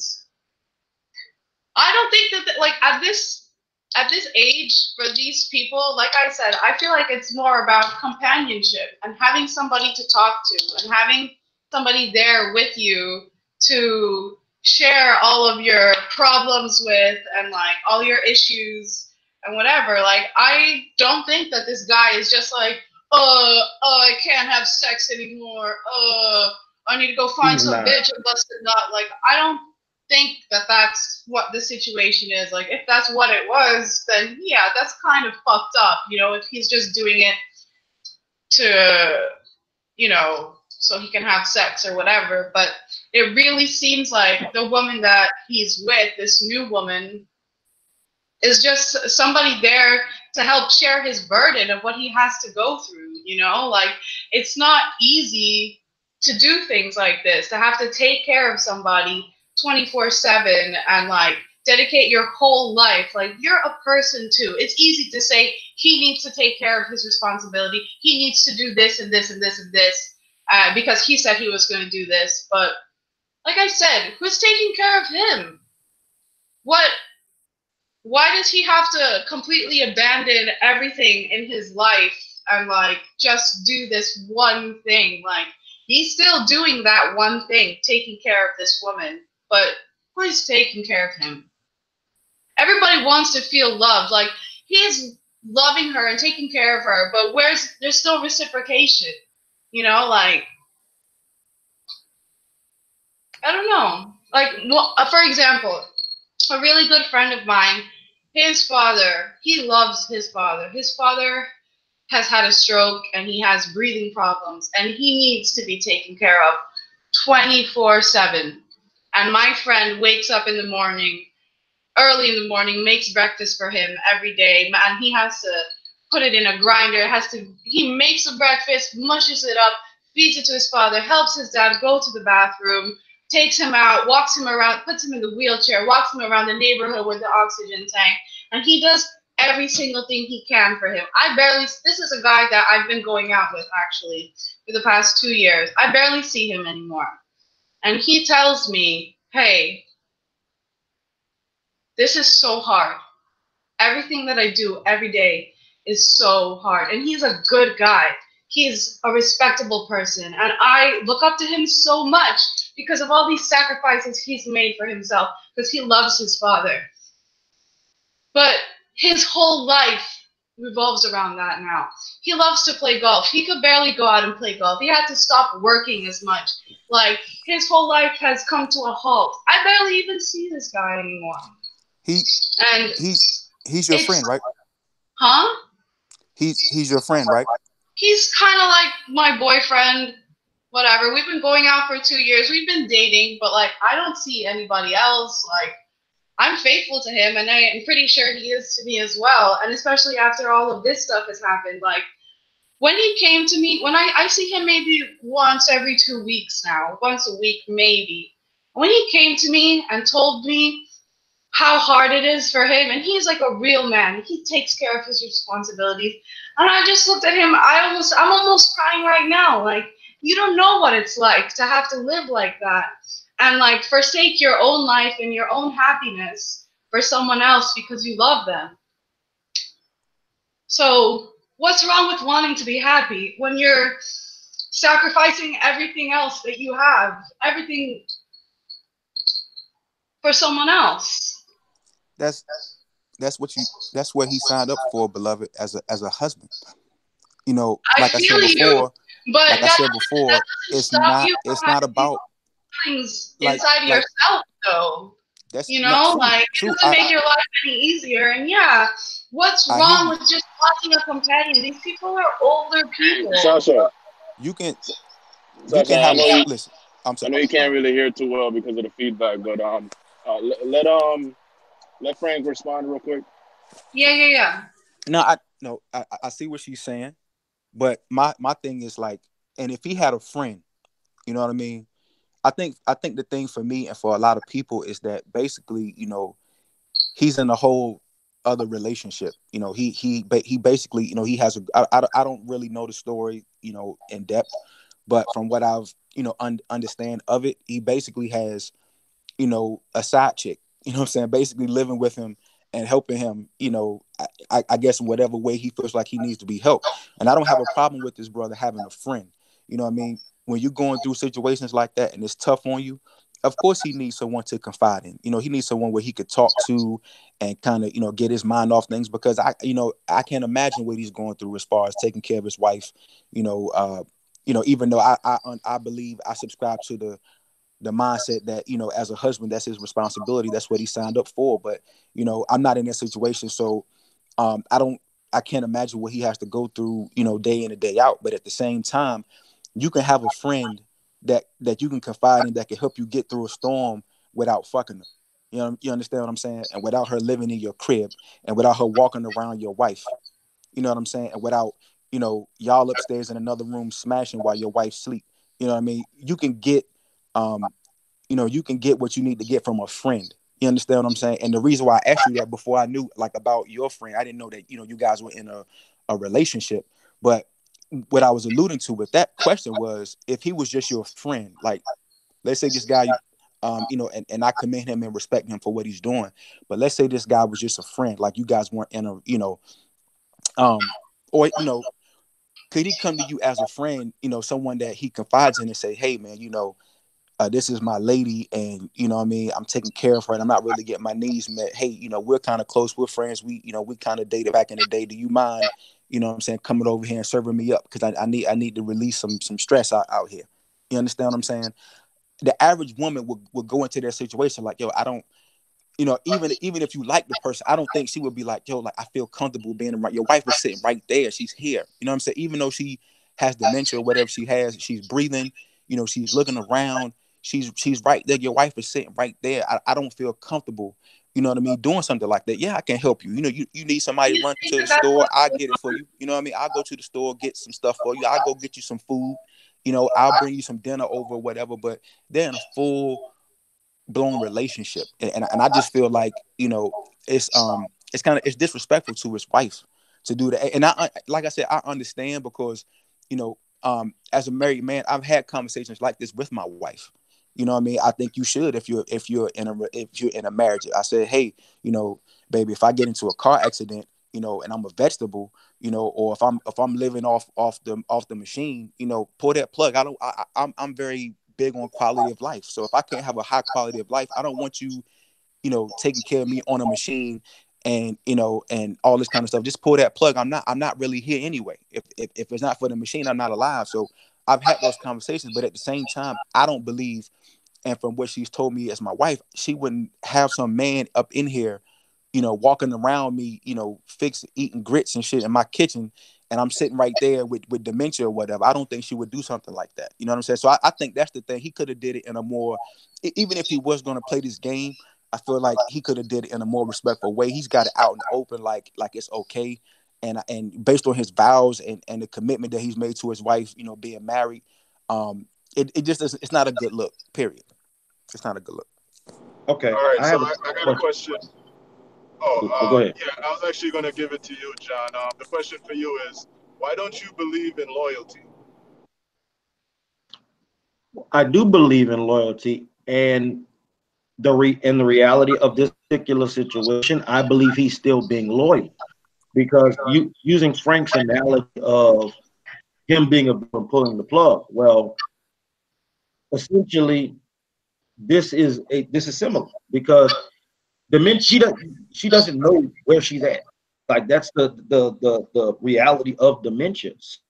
I don't think that like at this age for these people, like I said, I feel like it's more about companionship and having somebody to talk to and having somebody there with you to share all of your problems with and like all your issues and whatever. Like, I don't think that this guy is just like, I can't have sex anymore. I need to go find some bitch and bust a nut. Like, I don't think that that's what the situation is. Like, if that's what it was, then yeah, that's kind of fucked up. If he's just doing it to, so he can have sex or whatever. But it really seems like the woman that he's with, this new woman, is just somebody there to help share his burden of what he has to go through, Like, it's not easy to do things like this, to have to take care of somebody 24/7 and, like, dedicate your whole life. Like, you're a person, too. It's easy to say he needs to take care of his responsibility. He needs to do this and this and this and this because he said he was going to do this. But, like I said, who's taking care of him? Why does he have to completely abandon everything in his life and, like, just do this one thing? Like, he's still doing that one thing, taking care of this woman, but who is taking care of him? Everybody wants to feel loved. Like, he's loving her and taking care of her, but there's no reciprocation, Like, I don't know. Like, for example, a really good friend of mine, his father, he loves his father. His father has had a stroke and he has breathing problems and he needs to be taken care of 24/7. And my friend wakes up early in the morning, makes breakfast for him every day, and he has to put it in a grinder. He makes the breakfast, mushes it up, feeds it to his father, helps his dad go to the bathroom, takes him out, walks him around, puts him in the wheelchair, walks him around the neighborhood with the oxygen tank, and he does every single thing he can for him. This is a guy that I've been going out with, actually, for the past 2 years. I barely see him anymore. And he tells me, hey, this is so hard. Everything that I do every day is so hard. And he's a good guy. He's a respectable person. And I look up to him so much because of all these sacrifices he's made for himself, because he loves his father. But his whole life revolves around that now. He loves to play golf. He could barely go out and play golf. He had to stop working as much. Like, his whole life has come to a halt. I barely even see this guy anymore. He's your friend, right? Huh? He's your friend, right? He's kind of like my boyfriend, whatever. We've been going out for 2 years. We've been dating, but, like, I don't see anybody else. Like, I'm faithful to him, and I am pretty sure he is to me as well. And especially after all of this stuff has happened, like, when he came to me, when I see him maybe once every 2 weeks now, once a week maybe. When he came to me and told me how hard it is for him, and he's like a real man. He takes care of his responsibilities. And I just looked at him. I'm almost crying right now. Like, You don't know what it's like to have to live like that and like forsake your own life and your own happiness for someone else because you love them. So what's wrong with wanting to be happy when you're sacrificing everything else that you have, everything for someone else? That's what he signed up for, beloved, as a husband. You know, I like I said feel you, before, but like I that said before, doesn't it's stop you from not having these about feelings like inside of yourself, though. that's You not know, true. like it doesn't make your life any easier. And yeah, what's I hear wrong you. with just watching a companion? These people are older people. Sasha, You can Sasha, have a listen. I'm I sorry. know you can't really hear too well because of the feedback, but let Frank respond real quick. Yeah. No, I see what she's saying, but my thing is like, and if he had a friend, you know what I mean? I think the thing for me and for a lot of people is that basically, you know, he's in a whole other relationship. You know, he basically, you know, he has I don't really know the story, you know, in depth, but from what I've, you know, understand of it, he basically has, you know, a side chick, you know what I'm saying, basically living with him and helping him, you know, I guess in whatever way he feels like he needs to be helped. And I don't have a problem with this brother having a friend. You know what I mean? When you're going through situations like that and it's tough on you, of course he needs someone to confide in. You know, he needs someone where he could talk to and kind of, you know, get his mind off things, because I can't imagine what he's going through as far as taking care of his wife, even though I believe I subscribe to the mindset that, you know, as a husband, that's his responsibility. That's what he signed up for. But, you know, I'm not in that situation. So I can't imagine what he has to go through, you know, day in and day out. But at the same time, you can have a friend that you can confide in, that can help you get through a storm without fucking her. You know, you understand what I'm saying? And without her living in your crib, and without her walking around your wife. You know what I'm saying? And without, you know, y'all upstairs in another room smashing while your wife sleep. You know what I mean? You can get you can get what you need to get from a friend. You understand what I'm saying? And the reason why I asked you that before I knew like about your friend, I didn't know that, you know, you guys were in a relationship. But what I was alluding to with that question was, if he was just your friend, like let's say this guy, and I commend him and respect him for what he's doing. But let's say this guy was just a friend, like you guys weren't in a, or, you know, could he come to you as a friend, you know, someone that he confides in and say, hey man, you know, this is my lady, and you know what I mean, I'm taking care of her and I'm not really getting my needs met. Hey, you know, we're kind of close, we're friends, we kind of dated back in the day. Do you mind, you know what I'm saying, coming over here and serving me up? Because I need to release some stress out here. You understand what I'm saying? The average woman would go into their situation like, yo, I don't, you know, even if you like the person, I don't think she would be like, yo, like I feel comfortable being around. Your wife is sitting right there, she's here. You know what I'm saying? Even though she has dementia or whatever she has, she's breathing, you know, she's looking around, she's right there. Your wife is sitting right there. I don't feel comfortable, you know what I mean, doing something like that. Yeah, I can help you. You know, you need somebody to run to the store, I get it for you. You know what I mean? I'll go to the store, get some stuff for you. I'll go get you some food. You know, I'll bring you some dinner over, whatever. But they're in a full blown relationship, and I just feel like, you know, it's it's disrespectful to his wife to do that. And I, like I said, I understand, because, you know, as a married man, I've had conversations like this with my wife. You know what I mean? I think you should, if you're in a marriage. I said, hey, you know, baby, if I get into a car accident, you know, and I'm a vegetable, you know, or if I'm living off the machine, you know, pull that plug. I'm very big on quality of life. So if I can't have a high quality of life, I don't want you, you know, taking care of me on a machine and, you know, and all this kind of stuff. Just pull that plug. I'm not really here anyway. If it's not for the machine, I'm not alive. So I've had those conversations, but at the same time, I don't believe, and from what she's told me as my wife, she wouldn't have some man up in here, you know, walking around me, you know, eating grits and shit in my kitchen, and I'm sitting right there with dementia or whatever. I don't think she would do something like that. You know what I'm saying? So I think that's the thing. He could have did it in a more, even if he was going to play this game, I feel like he could have did it in a more respectful way. He's got it out in the open, like it's okay. And based on his vows and the commitment that he's made to his wife, you know, being married, it just doesn't, it's not a good look, period. It's not a good look. Okay. All right, I so have I got a question. Go ahead. Yeah, I was actually going to give it to you, John. The question for you is, why don't you believe in loyalty? I do believe in loyalty, and the reality of this particular situation, I believe he's still being loyal because you using Frank's analogy of him being a pulling the plug. Well, essentially, this is similar because she doesn't know where she's at. Like that's the reality of dimensions.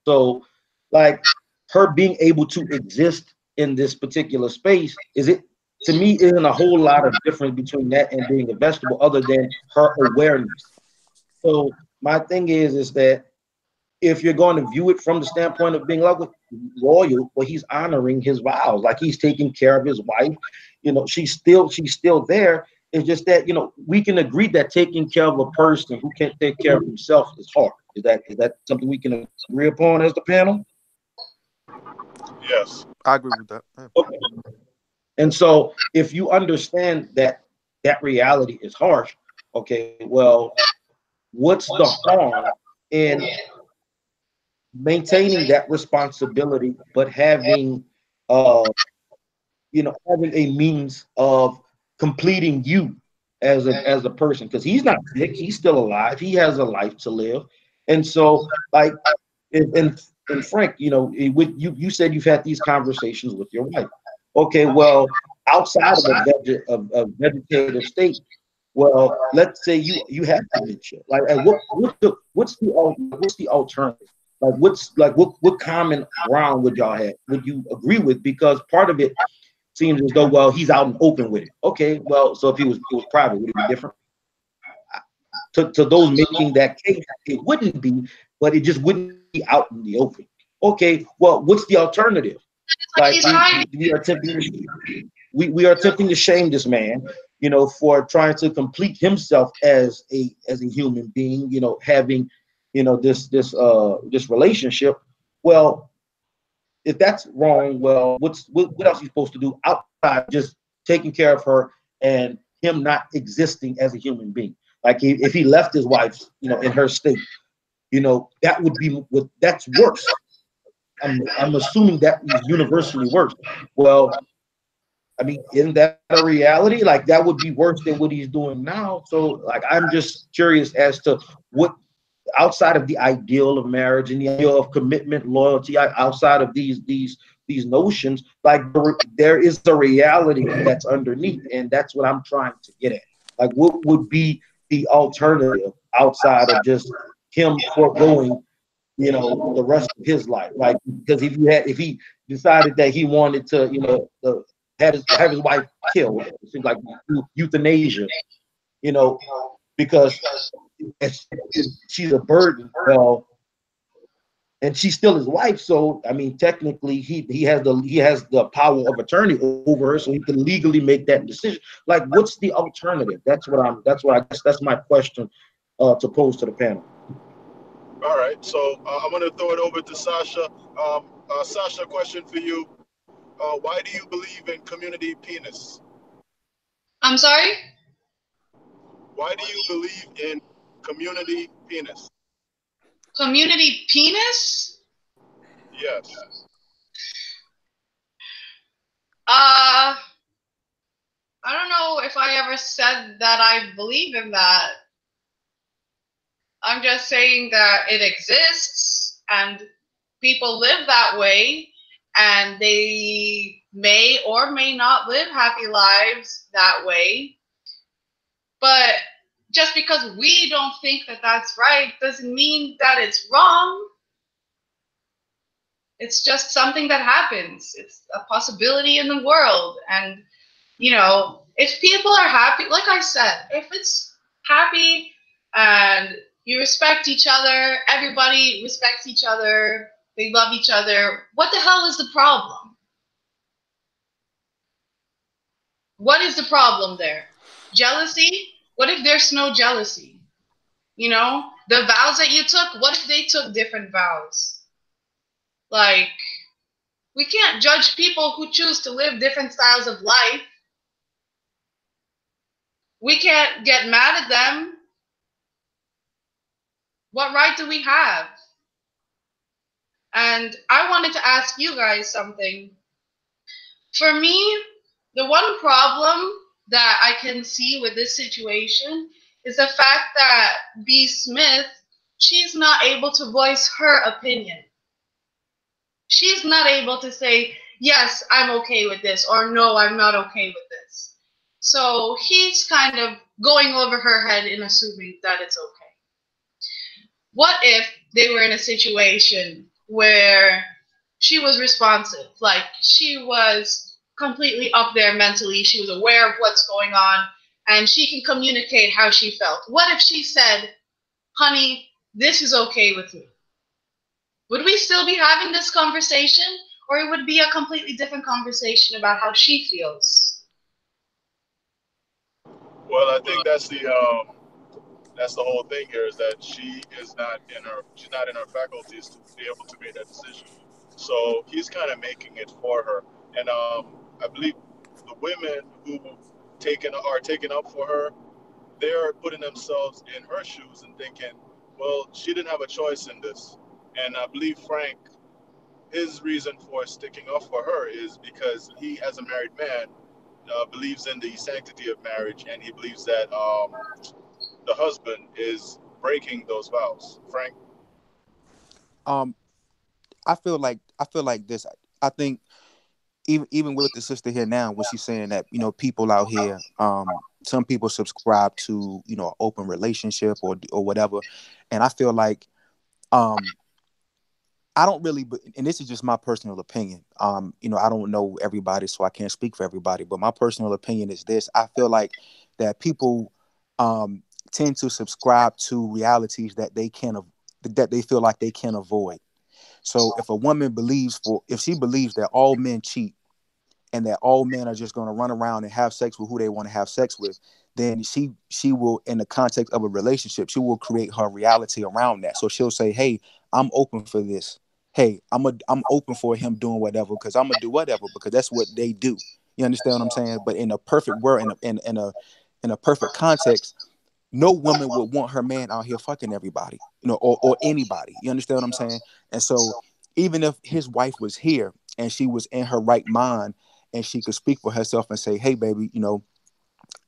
So, like her being able to exist in this particular space is it to me isn't a whole lot of difference between that and being a vegetable, other than her awareness. So my thing is that if you're going to view it from the standpoint of being loyal, well, he's honoring his vows, like he's taking care of his wife. You know, she's still there. It's just that we can agree that taking care of a person who can't take care of himself is hard. Is that something we can agree upon as the panel? Yes. I agree with that. Yeah. Okay. And so if you understand that that reality is harsh, okay, well, what's the harm in maintaining that responsibility, but having having a means of completing you as a person? Because he's not sick, he's still alive, he has a life to live. And so like and Frank, with you said you've had these conversations with your wife. Okay, well, outside of a vegetative state, well, let's say you have dementia. Like, and what's the alternative? Like, what common ground would y'all have? Would you agree with? Because part of it seems as though, well, he's out and open with it. Okay, well, so if it was private, would it be different? To those making that case, it wouldn't be, but it just wouldn't be out in the open. Okay, well, what's the alternative? Like we are attempting to shame this man, for trying to complete himself as a human being, having, this relationship. Well, if that's wrong, well, what else are you supposed to do outside just taking care of her and him not existing as a human being? Like if he left his wife, in her state, that would be that's worse. I'm assuming that is universally worse. Well, I mean, isn't that a reality? Like that would be worse than what he's doing now. So, like, I'm just curious as to what, outside of the ideal of marriage and the ideal of commitment, loyalty, outside of these notions, like there is a reality that's underneath, and that's what I'm trying to get at. Like, what would be the alternative outside of just him foregoing, the rest of his life? Like, because if he decided that he wanted to, have his wife killed, it seems like euthanasia, because she's a burden. Well, and she's still his wife, so I mean, technically, he has the power of attorney over her, so he can legally make that decision. Like, what's the alternative? That's my question to pose to the panel. All right. So I'm going to throw it over to Sasha. Sasha, question for you. Why do you believe in community penis? I'm sorry? Why do you believe in community penis? Community penis? Yes. I don't know if I ever said that I believe in that. I'm just saying that it exists and people live that way, and they may or may not live happy lives that way. But just because we don't think that that's right doesn't mean that it's wrong. It's just something that happens. It's a possibility in the world. And, if people are happy, like I said, if it's happy and you respect each other, everybody respects each other, they love each other, what the hell is the problem? What is the problem there? Jealousy? What if there's no jealousy? The vows that you took, what if they took different vows? Like, we can't judge people who choose to live different styles of life. We can't get mad at them. What right do we have? And I wanted to ask you guys something. For me, the one problem that I can see with this situation is the fact that B. Smith, she's not able to voice her opinion. She's not able to say, yes, I'm okay with this, or no, I'm not okay with this. So he's kind of going over her head and assuming that it's okay. What if they were in a situation where she was responsive, like she was completely up there mentally, she was aware of what's going on, and she can communicate how she felt? What if she said, honey, this is okay with me? Would we still be having this conversation, or it would be a completely different conversation about how she feels? Well, I think that's the whole thing here, is that she's not in her faculties to be able to make that decision. So he's kind of making it for her, and I believe the women who are taken up for her, they're putting themselves in her shoes and thinking, well, she didn't have a choice in this. And I believe Frank, his reason for sticking up for her is because he, as a married man, believes in the sanctity of marriage, and he believes that the husband is breaking those vows. Frank? I feel like this. I think even with the sister here now, when she's saying that, people out here, some people subscribe to, an open relationship or whatever, and I feel like I don't really, and this is just my personal opinion. I don't know everybody, so I can't speak for everybody. But my personal opinion is this: I feel like that people tend to subscribe to realities that they feel like they can avoid. So if a woman if she believes that all men cheat and that all men are just going to run around and have sex with who they want to have sex with, then she will, in the context of a relationship, she will create her reality around that. So she'll say, hey, I'm open for this. Hey, I'm open for him doing whatever, because I'm gonna do whatever, because that's what they do. You understand what I'm saying? But in a perfect world, in a perfect context, no woman would want her man out here fucking everybody, or anybody. You understand what I'm saying? And so even if his wife was here and she was in her right mind and she could speak for herself and say, hey, baby,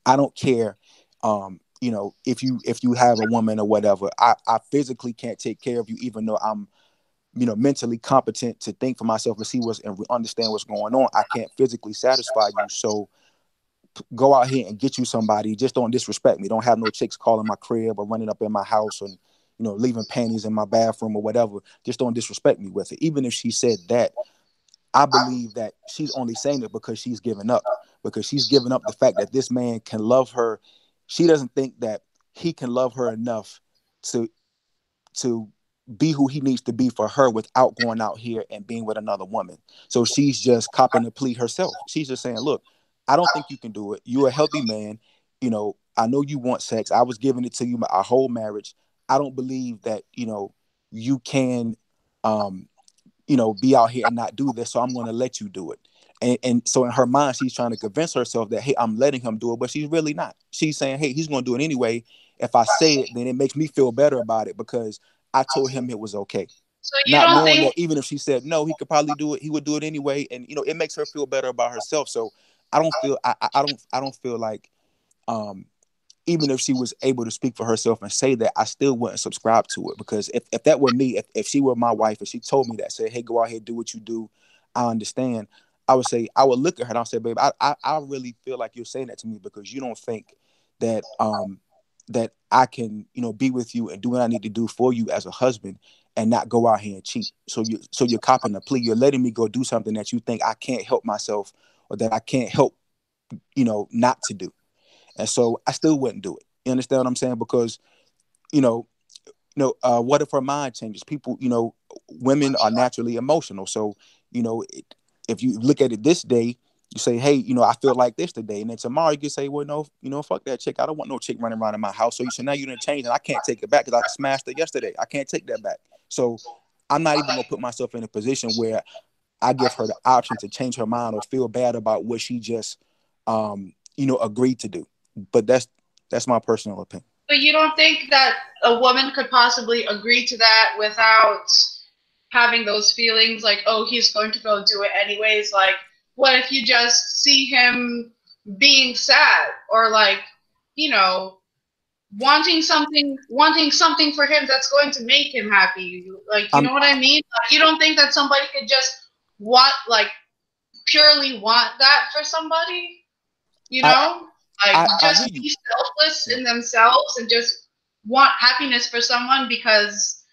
I don't care. If you have a woman or whatever, I physically can't take care of you, even though I'm, mentally competent to think for myself and see and understand what's going on. I can't physically satisfy you. So go out here and get you somebody. Just don't disrespect me. Don't have no chicks calling my crib or running up in my house and, leaving panties in my bathroom or whatever. Just don't disrespect me with it. Even if she said that, I believe that she's only saying it because she's given up. Because she's given up the fact that this man can love her. She doesn't think that he can love her enough to be who he needs to be for her without going out here and being with another woman. So she's just copping the plea herself. She's just saying, look, I don't think you can do it. You're a healthy man. I know you want sex. I was giving it to you our whole marriage. I don't believe that, you can, be out here and not do this. So I'm going to let you do it. And so in her mind, she's trying to convince herself that, hey, I'm letting him do it, but she's really not. She's saying, hey, he's going to do it anyway. If I say it, then it makes me feel better about it because I told him it was okay. So not knowing that even if she said no, he could probably do it. He would do it anyway, and it makes her feel better about herself. So I don't feel like even if she was able to speak for herself and say that, I still wouldn't subscribe to it, because if that were me, if she were my wife and she told me that, say, hey, go out here, do what you do, I understand. I would look at her and I'll say, babe, I really feel like you're saying that to me because you don't think that that I can, be with you and do what I need to do for you as a husband and not go out here and cheat. So you're copping a plea. You're letting me go do something that you think I can't help myself or that I can't help, not to do. And so I still wouldn't do it. You understand what I'm saying? Because, what if her mind changes? People, women are naturally emotional. So, if you look at it this day, you say, hey, I feel like this today. And then tomorrow you can say, well, no, fuck that chick. I don't want no chick running around in my house. So now you didn't change and I can't take it back because I smashed it yesterday. I can't take that back. So I'm not even going to put myself in a position where I give her the option to change her mind or feel bad about what she just, agreed to do. But that's my personal opinion. But you don't think that a woman could possibly agree to that without having those feelings like, oh, he's going to go do it anyways? Like, what if you just see him being sad or like, wanting something for him that's going to make him happy? Like, you know what I mean? Like, you don't think that somebody could just purely want that for somebody? Just be selfless in themselves and just want happiness for someone because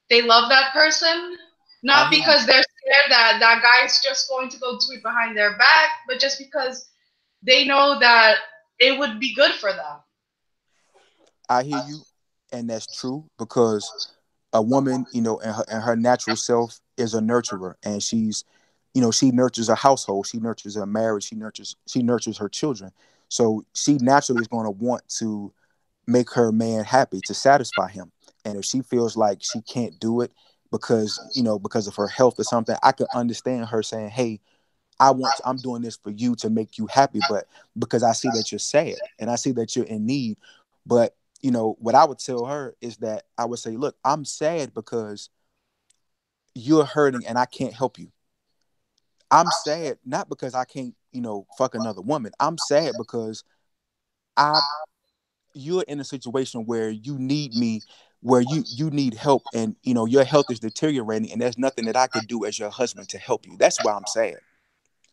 they love that person, not because they're scared that that guy's just going to go do it behind their back, but just because they know that it would be good for them. I hear you, and that's true, because a woman, in her natural self is a nurturer, and she's, she nurtures a household, she nurtures a marriage, she nurtures her children. So she naturally is going to want to make her man happy, to satisfy him. And if she feels like she can't do it because of her health or something, I could understand her saying, "Hey, I'm doing this for you to make you happy, but because I see that you're sad and I see that you're in need." But what I would tell her is that I would say, "Look, I'm sad because you're hurting and I can't help you. I'm sad not because I can't, fuck another woman. I'm sad because you're in a situation where you need me, where you need help, and your health is deteriorating, and there's nothing that I could do as your husband to help you. That's why I'm sad.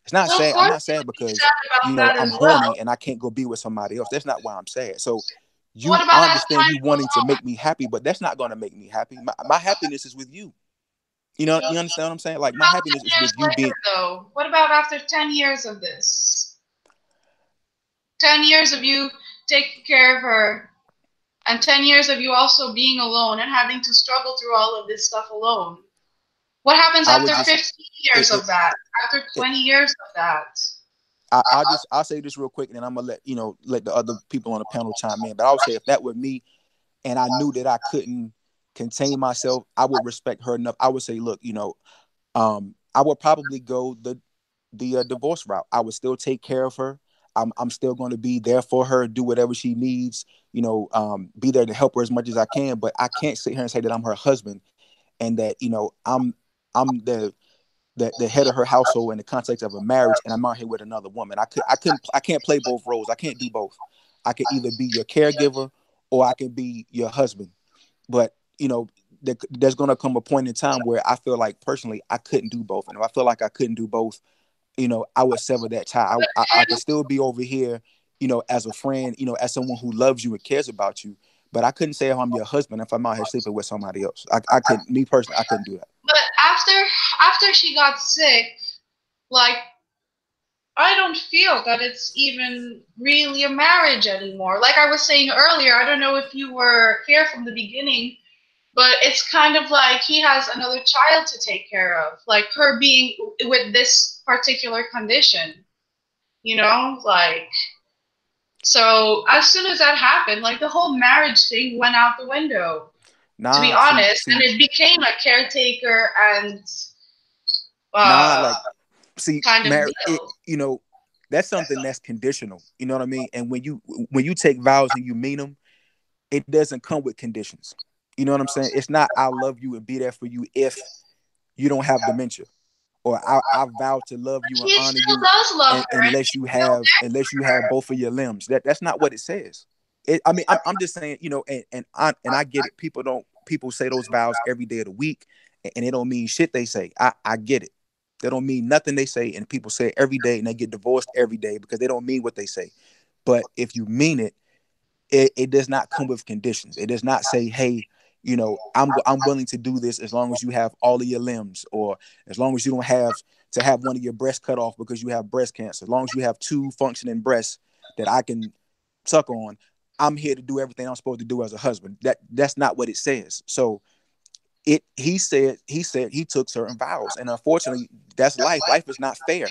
It's not sad. I'm not sad because I'm horny and I can't go be with somebody else. That's not why I'm sad. So I understand you wanting to make me happy, but that's not going to make me happy. My happiness is with you. You understand what I'm saying? Like, my happiness is with you being. Though, what about after 10 years of this? 10 years of you taking care of her, and 10 years of you also being alone and having to struggle through all of this stuff alone. What happens after 15 years of that? After 20 years of that? I'll say this real quick, and then I'm gonna let the other people on the panel chime in. But I would say, if that were me, and I knew that I couldn't contain myself, I would respect her enough. I would say, look, I would probably go the divorce route. I would still take care of her. I'm still going to be there for her, do whatever she needs, be there to help her as much as I can. But I can't sit here and say that I'm her husband and that, I'm the head of her household in the context of a marriage, and I'm out here with another woman. I can't play both roles. I can't do both. I can either be your caregiver or I can be your husband. But, there's going to come a point in time where I feel like personally I couldn't do both. And if I feel like I couldn't do both, I would sever that tie. I could still be over here, as a friend, as someone who loves you and cares about you. But I couldn't say if I'm your husband if I'm out here sleeping with somebody else. I couldn't, me personally, I couldn't do that. But after she got sick, like, I don't feel that it's even really a marriage anymore. Like I was saying earlier, I don't know if you were here from the beginning, but it's kind of like he has another child to take care of, like her being with this particular condition, like, so as soon as that happened, like the whole marriage thing went out the window, to be honest, and it became a caretaker and kind of deal. That's something that's conditional. You know what I mean? And when you take vows and you mean them, it doesn't come with conditions. You know what I'm saying? It's not "I love you and be there for you if you don't have dementia," or I vow to love you and honor you unless you have both of your limbs. That's not what it says. I'm just saying, and I get it. People say those vows every day of the week, and it don't mean shit they say. I get it. They don't mean nothing they say, and people say it every day, and they get divorced every day because they don't mean what they say. But if you mean it, it does not come with conditions. It does not say, "Hey, I'm willing to do this as long as you have all of your limbs, or as long as you don't have to have one of your breasts cut off because you have breast cancer. As long as you have 2 functioning breasts that I can suck on, I'm here to do everything I'm supposed to do as a husband." That's not what it says. So he said he took certain vows, and unfortunately, that's life. Life is not fair.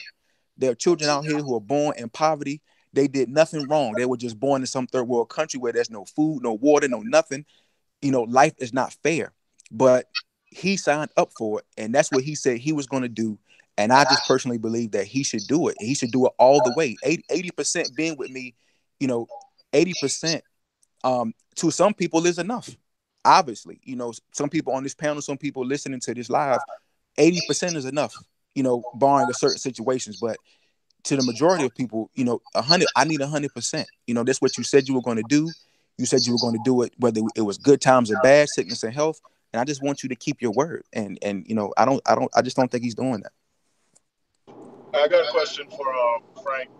There are children out here who are born in poverty. They did nothing wrong. They were just born in some third world country where there's no food, no water, no nothing. Life is not fair, but he signed up for it, and that's what he said he was going to do. And I just personally believe that he should do it. He should do it all the way. 80% being with me, 80% to some people is enough. Obviously, some people on this panel, some people listening to this live, 80% is enough. barring a certain situations, but to the majority of people, 100, I need 100%. That's what you said you were going to do. You said you were going to do it, whether it was good times or bad, sickness and health. And I just want you to keep your word. And I just don't think he's doing that. I got a question for Frank.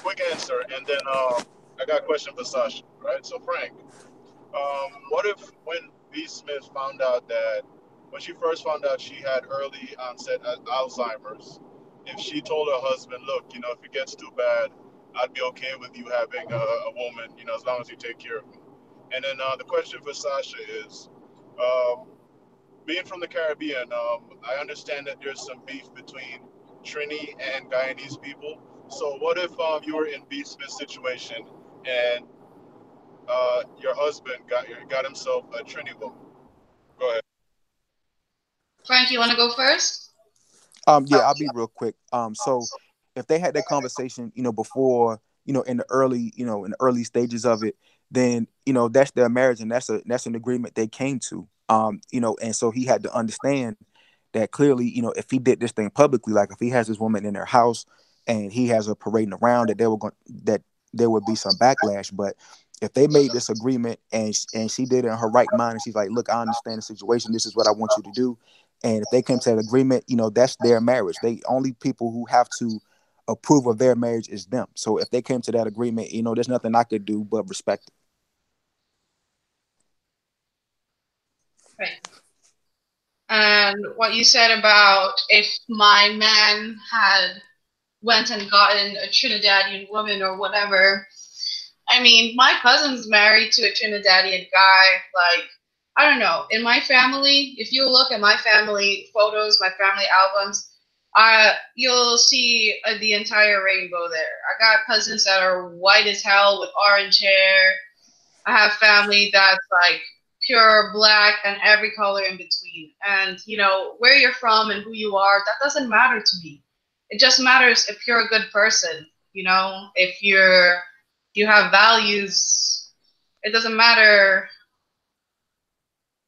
Quick answer, and then I got a question for Sasha. Right. So Frank, what if when B. Smith found out that when she first found out she had early onset Alzheimer's, if she told her husband, look, if it gets too bad, I'd be okay with you having a woman, as long as you take care of me. And then the question for Sasha is, being from the Caribbean, I understand that there's some beef between Trini and Guyanese people. So what if you were in B. Smith's situation and your husband got himself a Trini woman? Go ahead. Frank, you want to go first? Yeah, I'll be real quick. So if they had that conversation, before, in the early stages of it, then, that's their marriage, and that's an agreement they came to. And so he had to understand that clearly, if he did this thing publicly, like if he has this woman in their house and he has her parading around, that there would be some backlash. But if they made this agreement and she did it in her right mind, and she's like, look, I understand the situation. This is what I want you to do. And if they came to that agreement, that's their marriage. The only people who have to approve of their marriage is them. So if they came to that agreement, there's nothing I could do but respect it. Right. And what you said about if my man had went and gotten a Trinidadian woman or whatever. I mean, my cousin's married to a Trinidadian guy. Like, I don't know. In my family, if you look at my family photos, my family albums, you'll see the entire rainbow there. I got cousins that are white as hell with orange hair. I have family that's like pure black and every color in between. And, where you're from and who you are, that doesn't matter to me. It just matters if you're a good person, if you have values. It doesn't matter.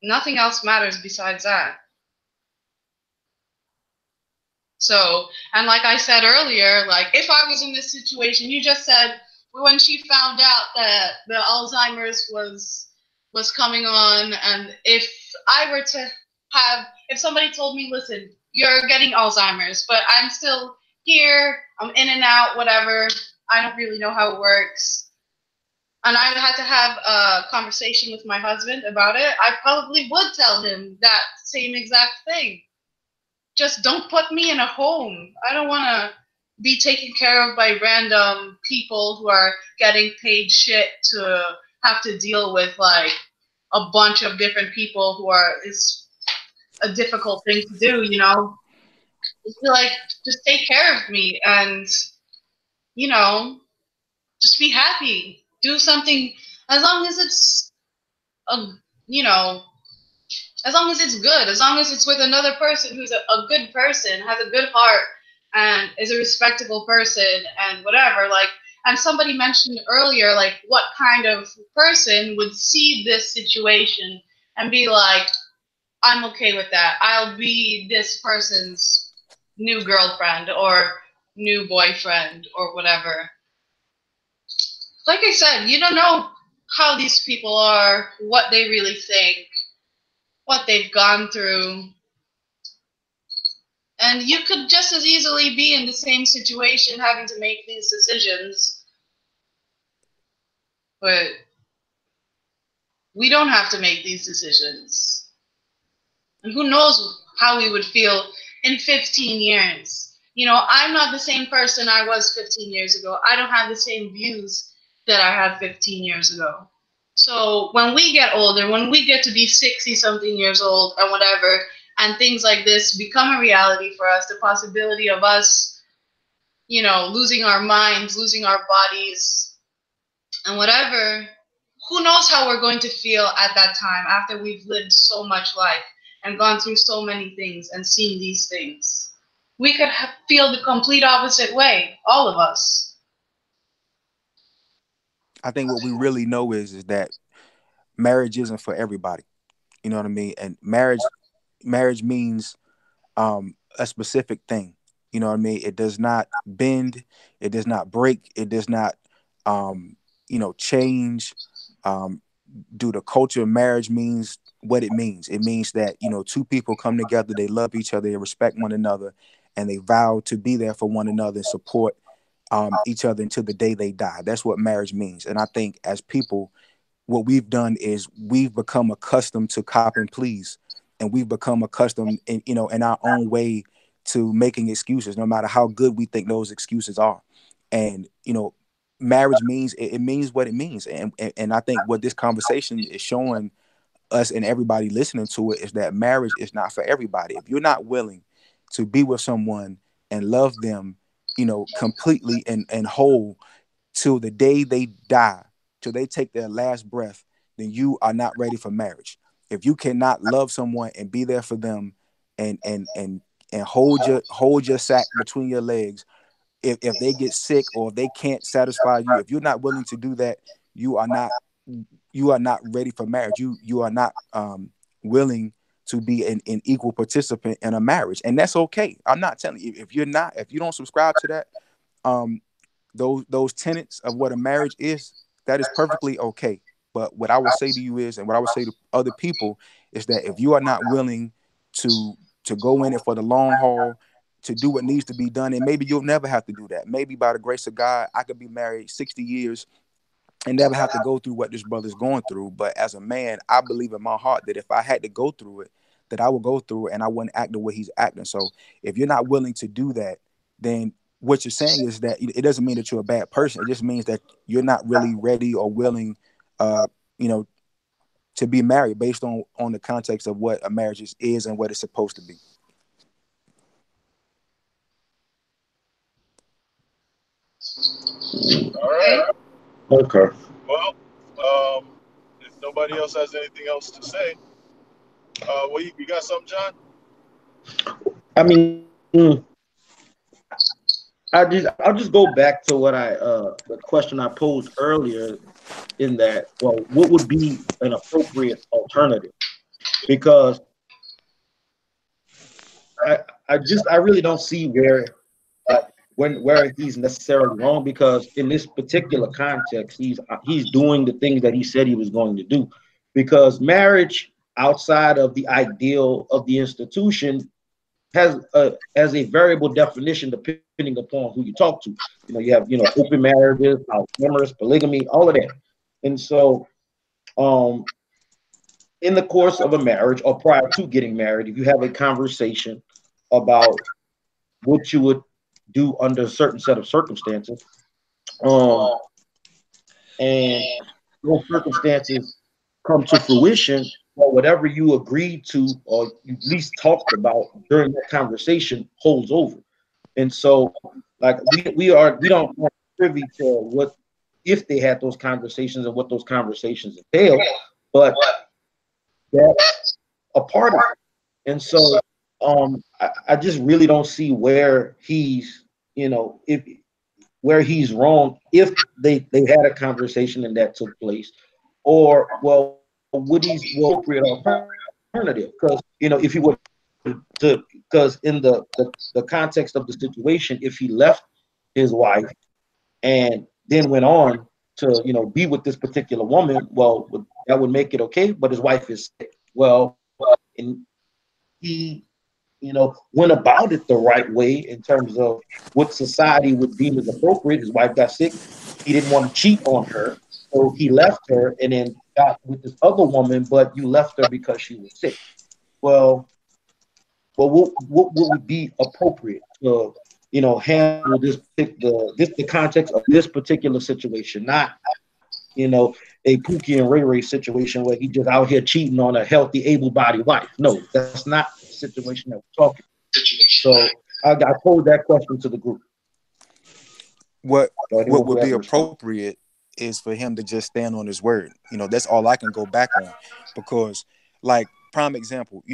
Nothing else matters besides that. So, and like I said earlier, like if I was in this situation, you just said when she found out that the Alzheimer's was coming on, and if I were to if somebody told me, listen, you're getting Alzheimer's, but I'm still here, I'm in and out, whatever, I don't really know how it works, and I had to have a conversation with my husband about it, I probably would tell him that same exact thing. Just don't put me in a home. I don't want to be taken care of by random people who are getting paid shit to have to deal with like a bunch of different people who it's a difficult thing to do, Just be like, just take care of me and, just be happy. Do something as long as it's, as long as it's good, as long as it's with another person who's a good person, has a good heart, and is a respectable person, and whatever. Like, and somebody mentioned earlier, like, what kind of person would see this situation and be like, I'm okay with that. I'll be this person's new girlfriend or new boyfriend or whatever. Like I said, you don't know how these people are, what they really think, what they've gone through. And you could just as easily be in the same situation having to make these decisions. But we don't have to make these decisions. And who knows how we would feel in 15 years. I'm not the same person I was 15 years ago. I don't have the same views that I had 15 years ago. So when we get older, when we get to be 60-something years old and whatever, and things like this become a reality for us, the possibility of us, losing our minds, losing our bodies, and whatever, who knows how we're going to feel at that time after we've lived so much life and gone through so many things and seen these things. We could feel the complete opposite way, all of us. I think what we really know is that marriage isn't for everybody. You know what I mean? And marriage means a specific thing. You know what I mean? It does not bend. It does not break. It does not, change. Do the culture of marriage means what it means? It means that, two people come together, they love each other, they respect one another, and they vow to be there for one another and support each other until the day they die. That's what marriage means. And I think as people, what we've done is we've become accustomed to cop and please, and we've become accustomed in our own way to making excuses, no matter how good we think those excuses are. And marriage means it means what it means. And I think what this conversation is showing us and everybody listening to it is that marriage is not for everybody. If you're not willing to be with someone and love them, completely and whole till the day they die, till they take their last breath, then you are not ready for marriage. If you cannot love someone and be there for them and hold your sack between your legs, if they get sick or if they can't satisfy you, if you're not willing to do that, you are not ready for marriage. You are not willing to be an equal participant in a marriage, and that's okay. I'm not telling you if you don't subscribe to that, those tenets of what a marriage is, that is perfectly okay. But what I would say to you is, and what I would say to other people is that if you are not willing to go in it for the long haul, to do what needs to be done, and maybe you'll never have to do that. Maybe by the grace of God, I could be married 60 years and never have to go through what this brother's going through. But as a man, I believe in my heart that if I had to go through it, that I would go through it and I wouldn't act the way he's acting. So if you're not willing to do that, then what you're saying is that it doesn't mean that you're a bad person. It just means that you're not really ready or willing, to be married based on the context of what a marriage is and what it's supposed to be. All right. Okay. Well, if nobody else has anything else to say, you got something, John? I mean, I'll just go back to what the question I posed earlier, in that, well, what would be an appropriate alternative? Because I really don't see where he's necessarily wrong, because in this particular context, he's doing the things that he said he was going to do. Because marriage outside of the ideal of the institution has a variable definition depending upon who you talk to. You have open marriages, polyamorous, polygamy, all of that. And so in the course of a marriage or prior to getting married, if you have a conversation about what you would do under a certain set of circumstances, and those circumstances come to fruition, or whatever you agreed to or you at least talked about during that conversation holds over. And so, like, we don't want privy to what if they had those conversations and what those conversations entail, but that's a part of it. And so I just really don't see where he's where he's wrong if they had a conversation and that took place, or would he's appropriate alternative? Because if he would because in the context of the situation, if he left his wife and then went on to be with this particular woman, well, that would make it okay. But his wife is sick. Well, and he went about it the right way in terms of what society would deem as appropriate. His wife got sick. He didn't want to cheat on her, so he left her and then got with this other woman. But you left her because she was sick. Well, what would be appropriate to handle the context of this particular situation, not a Pookie and Ray Ray situation where he just out here cheating on a healthy, able-bodied wife. No, that's not the situation that we're talking about. So I posed that question to the group. What would be appropriate is for him to just stand on his word. That's all I can go back on, because, like, prime example,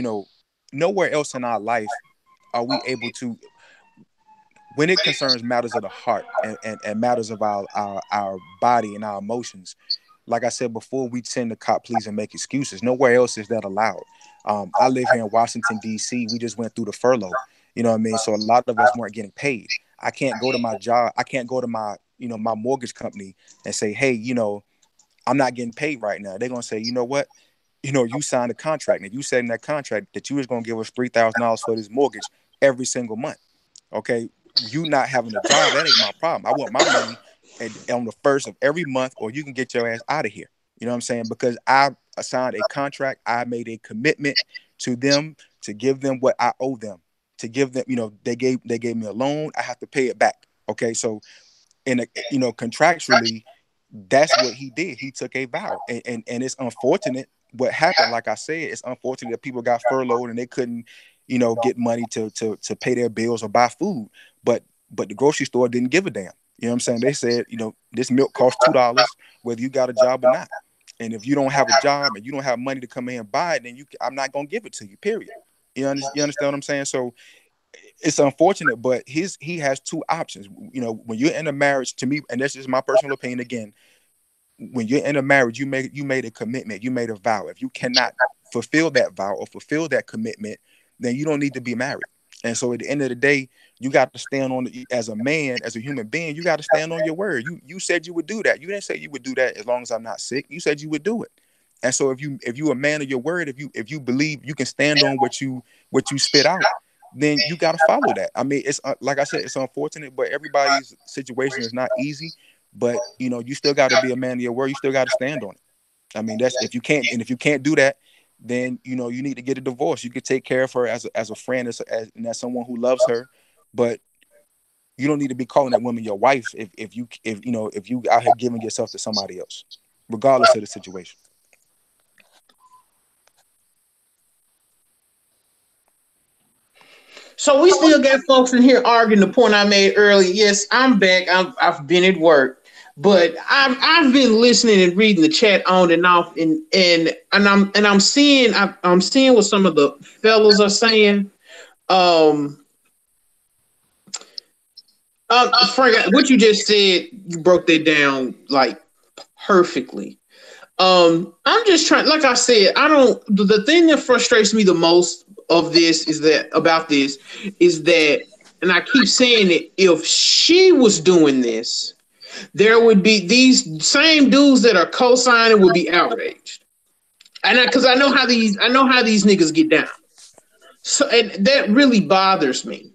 nowhere else in our life are we able to, when it concerns matters of the heart and matters of our body and our emotions, like I said before, we tend to cop please and make excuses. Nowhere else is that allowed. I live here in Washington, D.C. We just went through the furlough. You know what I mean? So a lot of us weren't getting paid. I can't go to my job. I can't go to my, my mortgage company and say, hey, I'm not getting paid right now. They're going to say, you know what? You signed a contract and you said in that contract that you was going to give us $3,000 for this mortgage every single month. Okay. You not having a job, that ain't my problem. I want my money on the first of every month, or you can get your ass out of here. You know what I'm saying? Because I signed a contract. I made a commitment to them to give them what I owe them, to give them, they gave me a loan. I have to pay it back. Okay. So contractually, that's what he did. He took a vow, and it's unfortunate what happened. Like I said, it's unfortunate that people got furloughed and they couldn't, get money to pay their bills or buy food. But the grocery store didn't give a damn. You know what I'm saying? They said, this milk costs $2, whether you got a job or not. And if you don't have a job and you don't have money to come in and buy it, then I'm not gonna give it to you. Period. You understand what I'm saying? So it's unfortunate, but he has two options. When you're in a marriage, to me, and this is my personal opinion again, when you're in a marriage, you made a commitment, you made a vow. If you cannot fulfill that vow or fulfill that commitment, then you don't need to be married. And so at the end of the day, you got to stand on, as a man, as a human being, you got to stand on your word. You said you would do that. You didn't say you would do that as long as I'm not sick. You said you would do it. And so if you a man of your word, if you believe you can stand on what you spit out, then you got to follow that. I mean, it's like I said, it's unfortunate, but everybody's situation is not easy. But you still got to be a man of your word. You still got to stand on it. I mean, that's if you can't do that, then you need to get a divorce. You could take care of her as a friend, as someone who loves her, but you don't need to be calling that woman your wife if you out here giving yourself to somebody else, regardless of the situation. So we still got folks in here arguing the point I made earlier. Yes, I'm back. I've been at work, but I've been listening and reading the chat on and off, and I'm seeing what some of the fellas are saying. Frank, what you just said, you broke that down like perfectly. I'm just trying, like I said, the thing that frustrates me the most of this is that, and I keep saying it, if she was doing this, there would be these same dudes that are co-signing would be outraged. And because I know how these niggas get down. So, and that really bothers me.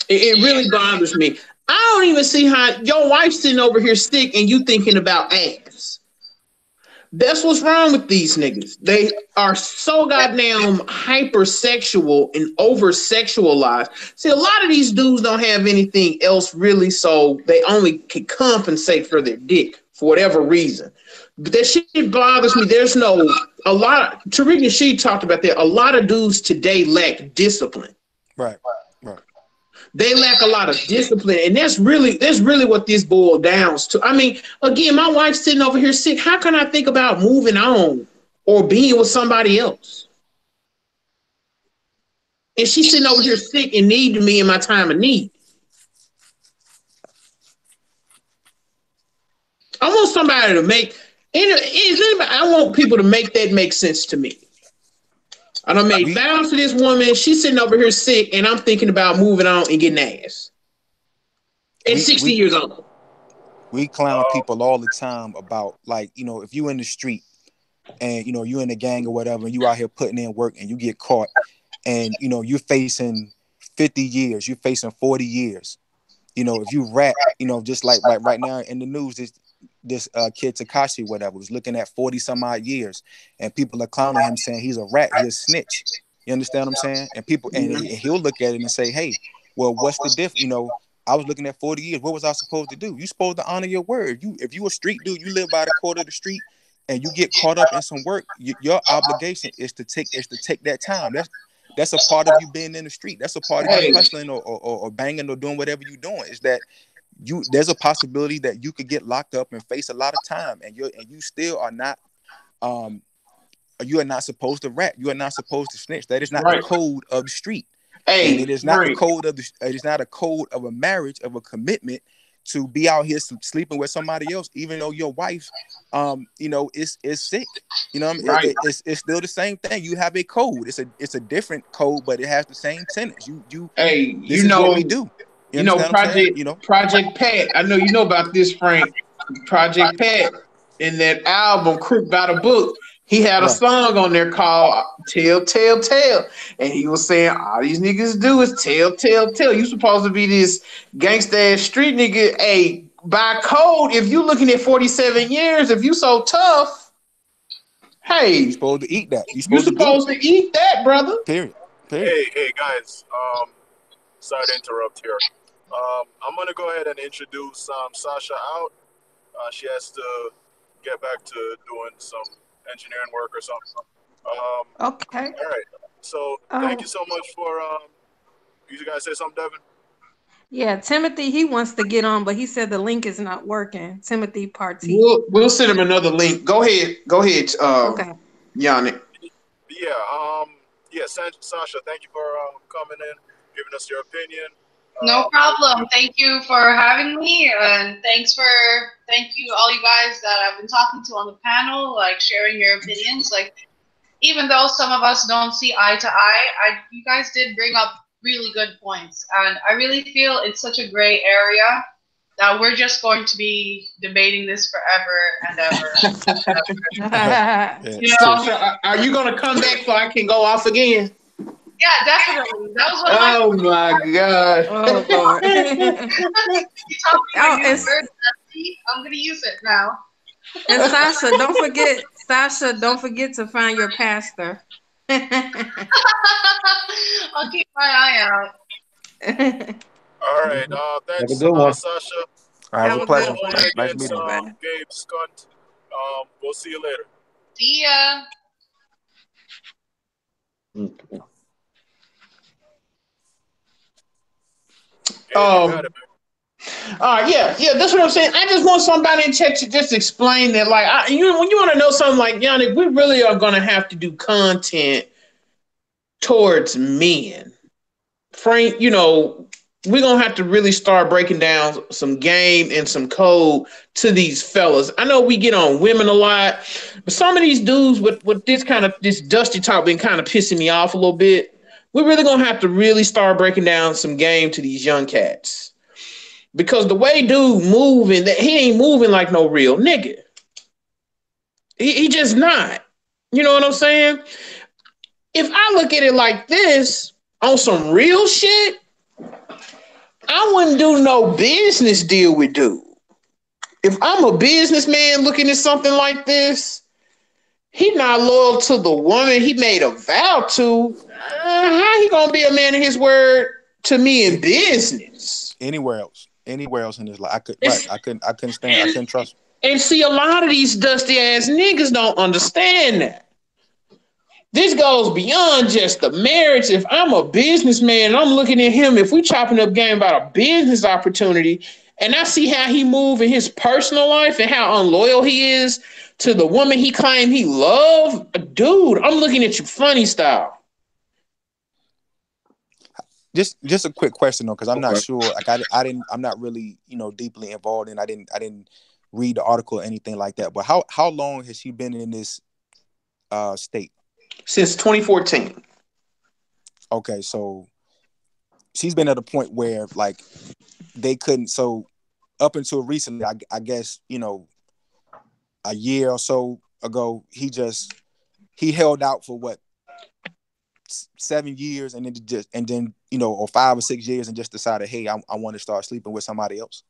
It really bothers me. I don't even see how your wife's sitting over here sick and you thinking about ass. That's what's wrong with these niggas. They are so goddamn hypersexual and over-sexualized. See, a lot of these dudes don't have anything else really, so they only can compensate for their dick for whatever reason. But that shit bothers me. Tariq and she talked about that. A lot of dudes today lack discipline. Right. They lack a lot of discipline, and that's really what this boils down to. I mean, again, my wife's sitting over here sick. How can I think about moving on or being with somebody else? And she's sitting over here sick and needing me in my time of need. I want somebody to I want people to make that make sense to me. I done made vows to this woman. She's sitting over here sick, and I'm thinking about moving on and getting ass. At 60 years old. We clown people all the time about, like, if you in the street and, you in a gang or whatever, and you out here putting in work and you get caught and, you're facing 50 years, you're facing 40 years. If you rat, just like right now in the news, this kid Tekashi, whatever, was looking at 40 some odd years, and people are clowning him saying he's a rat, he's a snitch. You understand what I'm saying? And people, and he'll look at it and say, hey, well, what's the difference? I was looking at 40 years. What was I supposed to do? You supposed to honor your word. If you a street dude, you live by the quarter of the street, and you get caught up in some work, your obligation is to take that time. That's a part of you being in the street. That's a part of you hustling or banging or doing whatever you're doing. Is that there's a possibility that you could get locked up and face a lot of time, and you still are not you are not supposed to rat. You are not supposed to snitch. That is not the code of the street. And it is not the code of it is not a code of a marriage, of a commitment, to be out here sleeping with somebody else, even though your wife, is sick. You know what I mean? Right. It's still the same thing. You have a code. It's a different code, but it has the same tenets. Hey, this is what we do. You know, Project Pat. I know you know about this, Frank. Project Pat in that album, Crook by the Book. He had a song on there called Tell, Tell, Tell. And he was saying, all these niggas do is tell, tell, tell. You supposed to be this gangsta ass street nigga. Hey, by code, if you looking at 47 years, if you so tough, hey. You're supposed to eat that. You're supposed to eat that, brother. Period. Hey, guys. Sorry to interrupt here. I'm going to go ahead and introduce Sasha out. She has to get back to doing some engineering work or something. Okay. All right. So thank you so much for you guys say something, Devin? Yeah, Timothy, he wants to get on, but he said the link is not working. Timothy Party. We'll send him another link. Go ahead. Okay. Yannick. Yeah, Sasha, thank you for coming in, giving us your opinion. No problem. Thank you for having me, and thank you all you guys that I've been talking to on the panel, like sharing your opinions. Like, even though some of us don't see eye to eye, you guys did bring up really good points, and I really feel it's such a gray area that we're just going to be debating this forever and ever. So are you going to come back so I can go off again? Yeah, definitely. That was one my God. Oh, Lord. You taught me a new word, I'm going to use it now. And Sasha, don't forget to find your pastor. I'll keep my eye out. All right. Thanks, Have a good one. Sasha. All right, have a pleasure. Nice Against, meeting you. Gabe Skunt. We'll see you later. See ya. Yeah, that's what I'm saying. I just want somebody in check to just explain that. Like, when you want to know something like Yannick, we really are going to have to do content towards men. Frank, we're going to have to really start breaking down some game and some code to these fellas. I know we get on women a lot, but some of these dudes with this dusty talk been kind of pissing me off a little bit. We're really going to have to really start breaking down some game to these young cats. Because the way dude moving, he ain't moving like no real nigga. He just not. You know what I'm saying? If I look at it like this, on some real shit, I wouldn't do no business deal with dude. If I'm a businessman looking at something like this, he not loyal to the woman he made a vow to. How he gonna be a man of his word to me in business? Anywhere else in his life, I couldn't trust him. And see, a lot of these dusty ass niggas don't understand that. This goes beyond just the marriage. If I'm a businessman and I'm looking at him, if we chopping up game about a business opportunity, and I see how he move in his personal life and how unloyal he is to the woman he claimed he loved, dude, I'm looking at you funny style. Just a quick question though, because I'm not sure. Like I'm not really deeply involved in. I didn't read the article or anything like that. But how long has she been in this state? Since 2014. Okay, so she's been at a point where like they couldn't. So up until recently, I guess a year or so ago, he held out for what 7 years, and then or 5 or 6 years, and just decided, hey, I want to start sleeping with somebody else.